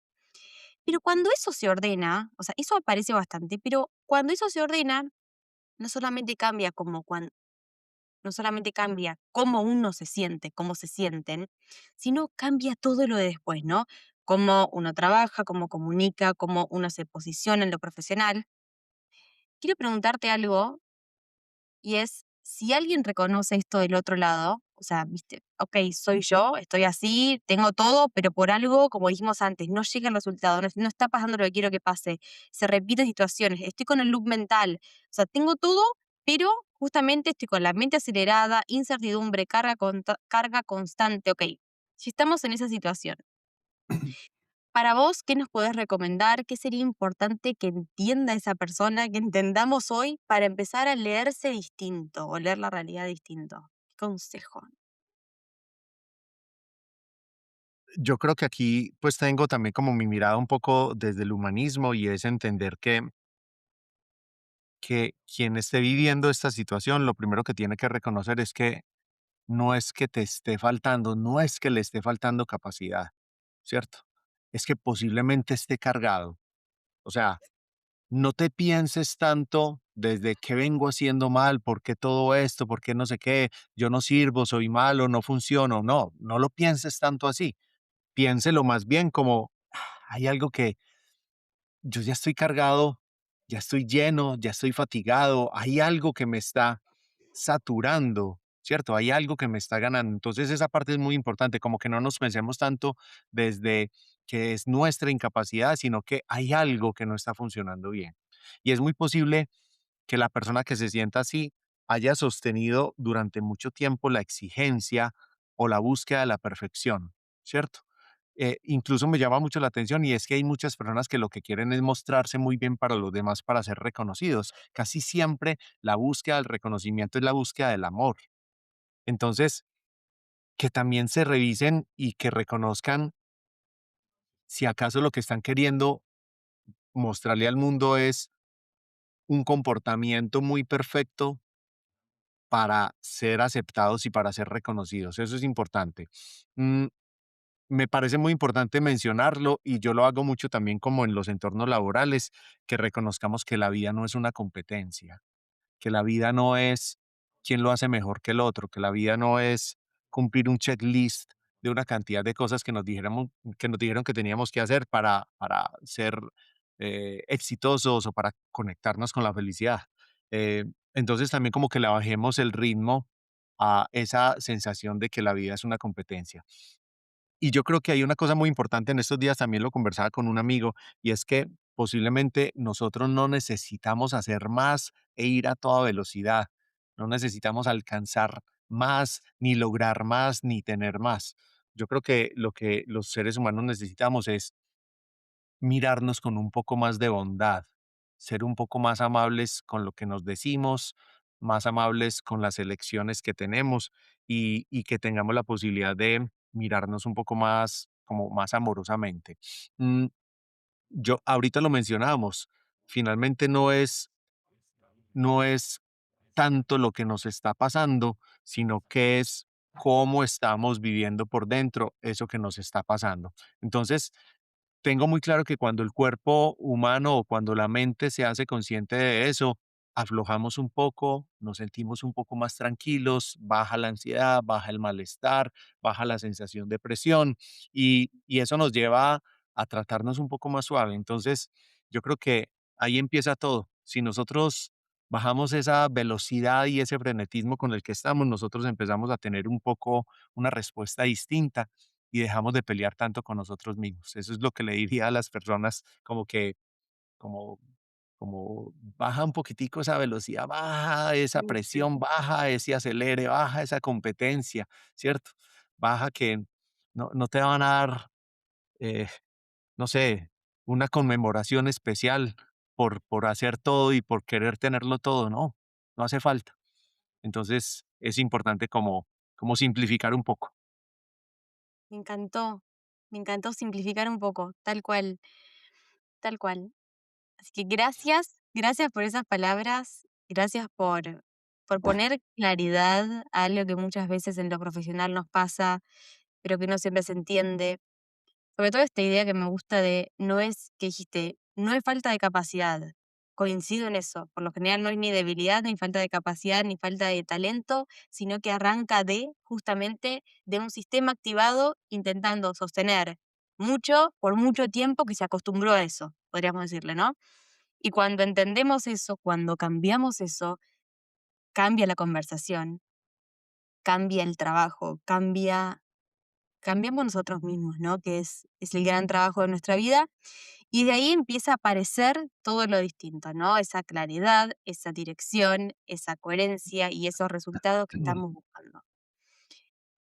A: Pero cuando eso se ordena, o sea, eso aparece bastante, pero cuando eso se ordena, no solamente cambia no solamente cambia cómo uno se siente, cómo se sienten, sino cambia todo lo de después, ¿no? Cómo uno trabaja, cómo comunica, cómo uno se posiciona en lo profesional. Quiero preguntarte algo y es, si alguien reconoce esto del otro lado, o sea, viste, ok, soy yo, estoy así, tengo todo, pero por algo, como dijimos antes, no llega el resultado, no está pasando lo que quiero que pase, se repiten situaciones, estoy con el loop mental, o sea, tengo todo, pero justamente estoy con la mente acelerada, incertidumbre, carga constante, ok. Si estamos en esa situación, para vos, ¿qué nos podés recomendar? ¿Qué sería importante que entienda esa persona, que entendamos hoy para empezar a leerse distinto o leer la realidad distinto? ¿Qué consejo?
B: Yo creo que aquí pues tengo también como mi mirada un poco desde el humanismo y es entender que quien esté viviendo esta situación, lo primero que tiene que reconocer es que no es que te esté faltando, no es que le esté faltando capacidad, ¿cierto? Es que posiblemente esté cargado. O sea, no te pienses tanto desde qué vengo haciendo mal, por qué todo esto, por qué no sé qué, yo no sirvo, soy malo, no funciono. No, no lo pienses tanto así. Piénselo más bien como hay algo que yo ya estoy cargado, ya estoy lleno, ya estoy fatigado, hay algo que me está saturando, ¿cierto? Hay algo que me está ganando. Entonces esa parte es muy importante, como que no nos pensemos tanto desde que es nuestra incapacidad, sino que hay algo que no está funcionando bien. Y es muy posible que la persona que se sienta así haya sostenido durante mucho tiempo la exigencia o la búsqueda de la perfección, ¿cierto? Incluso me llama mucho la atención y es que hay muchas personas que lo que quieren es mostrarse muy bien para los demás para ser reconocidos. Casi siempre la búsqueda del reconocimiento es la búsqueda del amor. Entonces, que también se revisen y que reconozcan si acaso lo que están queriendo mostrarle al mundo es un comportamiento muy perfecto para ser aceptados y para ser reconocidos. Eso es importante. Mm, Me parece muy importante mencionarlo y yo lo hago mucho también como en los entornos laborales, que reconozcamos que la vida no es una competencia, que la vida no es quién lo hace mejor que el otro, que la vida no es cumplir un checklist de una cantidad de cosas que nos dijeron que teníamos que hacer para ser exitosos o para conectarnos con la felicidad. Eh, entonces también como que le bajemos el ritmo a esa sensación de que la vida es una competencia. Y yo creo que hay una cosa muy importante, en estos días también lo conversaba con un amigo, y es que posiblemente nosotros no necesitamos hacer más e ir a toda velocidad. No necesitamos alcanzar más, ni lograr más, ni tener más. Yo creo que lo que los seres humanos necesitamos es mirarnos con un poco más de bondad, ser un poco más amables con lo que nos decimos, más amables con las elecciones que tenemos y que tengamos la posibilidad de mirarnos un poco más, como más amorosamente. Mm, yo ahorita lo mencionábamos, finalmente no es tanto lo que nos está pasando, sino que es cómo estamos viviendo por dentro eso que nos está pasando. Entonces, tengo muy claro que cuando el cuerpo humano o cuando la mente se hace consciente de eso, aflojamos un poco, nos sentimos un poco más tranquilos, baja la ansiedad, baja el malestar, baja la sensación de presión y eso nos lleva a tratarnos un poco más suave. Entonces, yo creo que ahí empieza todo. Si nosotros bajamos esa velocidad y ese frenetismo con el que estamos, nosotros empezamos a tener un poco una respuesta distinta y dejamos de pelear tanto con nosotros mismos. Eso es lo que le diría a las personas, como que como como baja un poquitico esa velocidad, baja esa
A: Sí, sí.
B: presión, baja ese acelere, baja esa competencia, ¿cierto? Baja que no te van a dar, eh, no sé, una conmemoración especial por hacer todo y por querer tenerlo todo, no, no hace falta. Entonces, es importante como simplificar un poco.
A: Me encantó simplificar un poco, tal cual, tal cual. Así que gracias, gracias por esas palabras, gracias por poner claridad a algo que muchas veces en lo profesional nos pasa, pero que no siempre se entiende. Sobre todo esta idea que me gusta de no es que dijiste, no es falta de capacidad. Coincido en eso. Por lo general no es ni debilidad, ni falta de capacidad, ni falta de talento, sino que arranca de justamente de un sistema activado intentando sostener mucho por mucho tiempo que se acostumbró a eso, podríamos decirle, ¿no? Y cuando entendemos eso, cuando cambiamos eso, cambia la conversación, cambia el trabajo, cambiamos nosotros mismos, ¿no? Que es el gran trabajo de nuestra vida. Y de ahí empieza a aparecer todo lo distinto, ¿no? Esa claridad, esa dirección, esa coherencia y esos resultados que estamos buscando.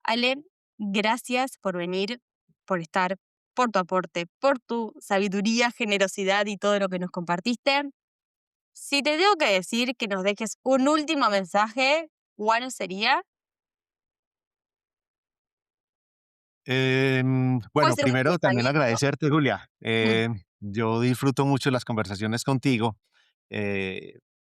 A: Ale, gracias por venir, por estar, por tu aporte, por tu sabiduría, generosidad y todo lo que nos compartiste. Si te tengo que decir que nos dejes un último mensaje, ¿cuál sería? Puede
B: Bueno,
A: ser un
B: primero también
A: pensamiento.
B: agradecerte, Julia.
A: Ujú.
B: Yo disfruto mucho las conversaciones contigo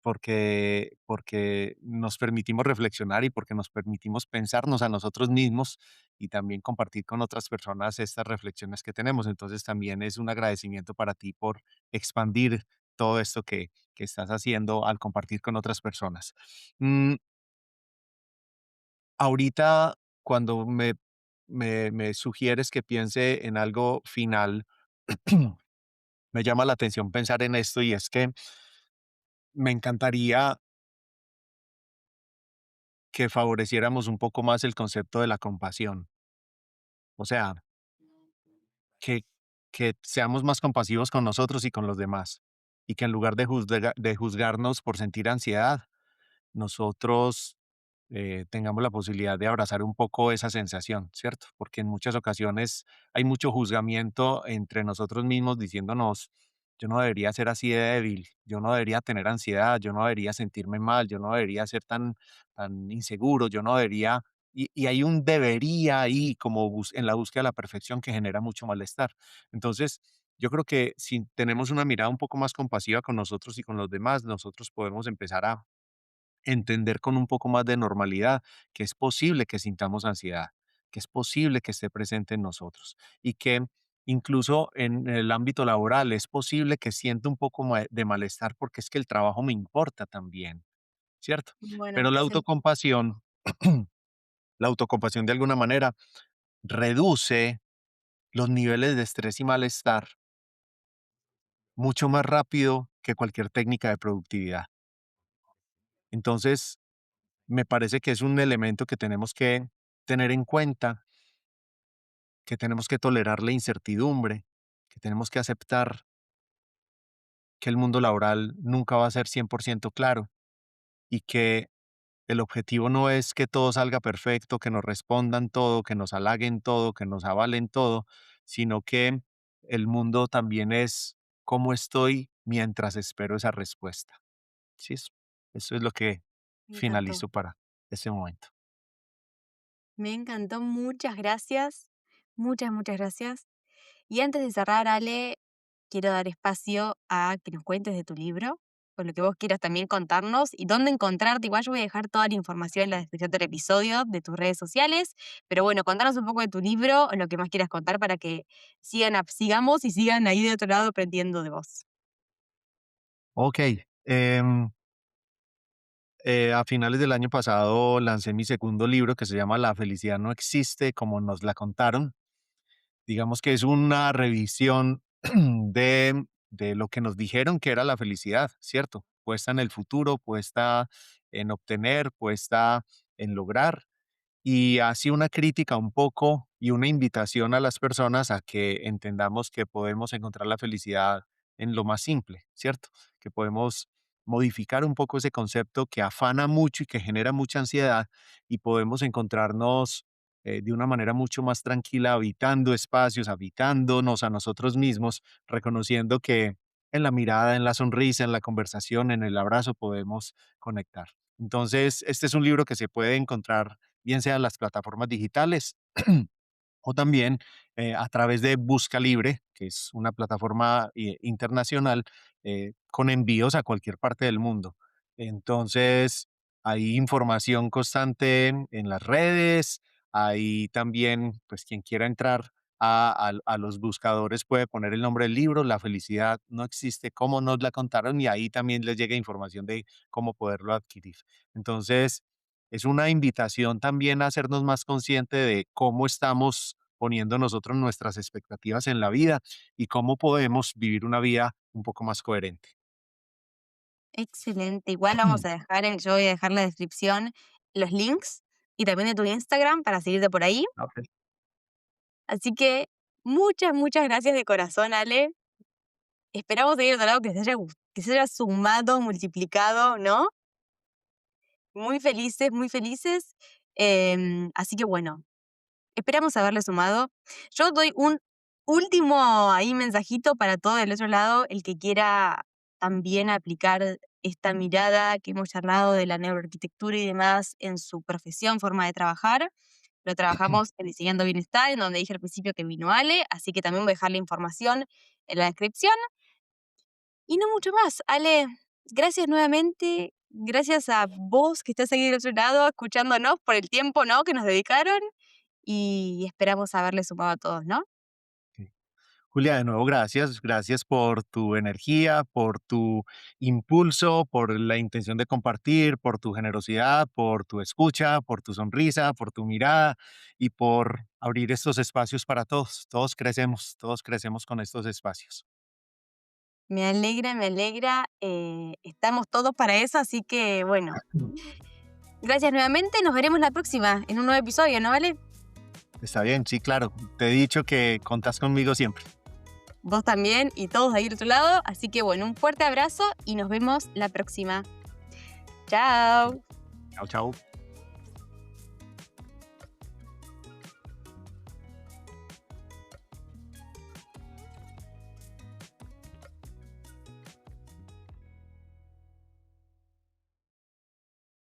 B: porque nos permitimos reflexionar y porque nos permitimos pensarnos a nosotros mismos y también compartir con otras personas estas reflexiones que tenemos. Entonces también es un agradecimiento para ti por expandir todo esto que estás haciendo al compartir con otras personas. Mm, Ahorita, cuando me sugieres que piense en algo final, me llama la atención pensar en esto y es que me encantaría que favoreciéramos un poco más el concepto de la compasión. O sea, que, que seamos más compasivos con nosotros y con los demás. Y que en lugar de juzgarnos por sentir ansiedad, nosotros tengamos la posibilidad de abrazar un poco esa sensación, ¿cierto? Porque en muchas ocasiones hay mucho juzgamiento entre nosotros mismos diciéndonos, yo no debería ser así de débil, yo no debería tener ansiedad, yo no debería sentirme mal, yo no debería ser tan inseguro, yo no debería... Y hay un debería ahí como en la búsqueda de la perfección que genera mucho malestar. Entonces, yo creo que si tenemos una mirada un poco más compasiva con nosotros y con los demás, nosotros podemos empezar a entender con un poco más de normalidad que es posible que sintamos ansiedad, que es posible que esté presente en nosotros y que incluso en el ámbito laboral es posible que sienta un poco de malestar porque es que el trabajo me importa también, ¿cierto?
A: Bueno,
B: Pero
A: sí,
B: la autocompasión de alguna manera reduce los niveles de estrés y malestar mucho más rápido que cualquier técnica de productividad. Entonces, me parece que es un elemento que tenemos que tener en cuenta, que tenemos que tolerar la incertidumbre, que tenemos que aceptar que el mundo laboral nunca va a ser 100% claro y que el objetivo no es que todo salga perfecto, que nos respondan todo, que nos halaguen todo, que nos avalen todo, sino que el mundo también es cómo estoy mientras espero esa respuesta. Sí, eso es lo que
A: me encantó.
B: finalizo para ese momento.
A: Me encantó, muchas gracias. Muchas, muchas gracias. Y antes de cerrar, Ale, quiero dar espacio a que nos cuentes de tu libro, con lo que vos quieras también contarnos y dónde encontrarte. Igual yo voy a dejar toda la información en la descripción del episodio, de tus redes sociales. Pero bueno, contanos un poco de tu libro, o lo que más quieras contar para que sigamos y sigan ahí de otro lado aprendiendo de vos.
B: Ok, a finales del año pasado lancé mi segundo libro que se llama La felicidad no existe como nos la contaron. Digamos que es una revisión de lo que nos dijeron que era la felicidad, ¿cierto? Puesta en el futuro, puesta en obtener, puesta en lograr y así una crítica un poco y una invitación a las personas a que entendamos que podemos encontrar la felicidad en lo más simple, ¿cierto? Que podemos modificar un poco ese concepto que afana mucho y que genera mucha ansiedad y podemos encontrarnos de una manera mucho más tranquila, habitando espacios, habitándonos a nosotros mismos, reconociendo que en la mirada, en la sonrisa, en la conversación, en el abrazo podemos conectar. Entonces, este es un libro que se puede encontrar bien sea en las plataformas digitales o también a través de Busca Libre, que es una plataforma internacional con envíos a cualquier parte del mundo. Entonces, hay información constante en las redes, hay también, pues quien quiera entrar a los buscadores puede poner el nombre del libro, La felicidad no existe, como nos la contaron, y ahí también les llega información de cómo poderlo adquirir. Entonces, es una invitación también a hacernos más consciente de cómo estamos poniendo nosotros nuestras expectativas en la vida y cómo podemos vivir una vida un poco más coherente.
A: Excelente. Igual vamos a dejar yo voy a dejar en la descripción los links y también de tu Instagram para seguirte por ahí.
B: Ok.
A: Así que muchas, muchas gracias de corazón, Ale. Esperamos seguir otro lado que se haya sumado, multiplicado, ¿no? Muy felices, muy felices. Así que bueno, esperamos haberle sumado. Yo doy un último ahí mensajito para todo el otro lado, el que quiera también aplicar esta mirada que hemos charlado de la neuroarquitectura y demás en su profesión, forma de trabajar. Lo trabajamos en Diseñando Bienestar, en donde dije al principio que vino Ale, así que también voy a dejar la información en la descripción. Y no mucho más. Ale, gracias nuevamente. Gracias a vos que estás ahí del otro lado escuchándonos por el tiempo, ¿no? que nos dedicaron y esperamos haberle sumado a todos, ¿no?
B: Ok. Julia, de nuevo, gracias. Gracias por tu energía, por tu impulso, por la intención de compartir, por tu generosidad, por tu escucha, por tu sonrisa, por tu mirada y por abrir estos espacios para todos. Todos crecemos con estos espacios.
A: Me alegra, me alegra. Estamos todos para eso, así que bueno, gracias nuevamente. Nos veremos la próxima en un nuevo episodio, ¿no vale?
B: Está bien, sí, claro. Te he dicho que contás conmigo siempre.
A: Vos también y todos ahí del otro lado. Así que bueno, un fuerte abrazo y nos vemos la próxima. Chao.
B: Chao, chao.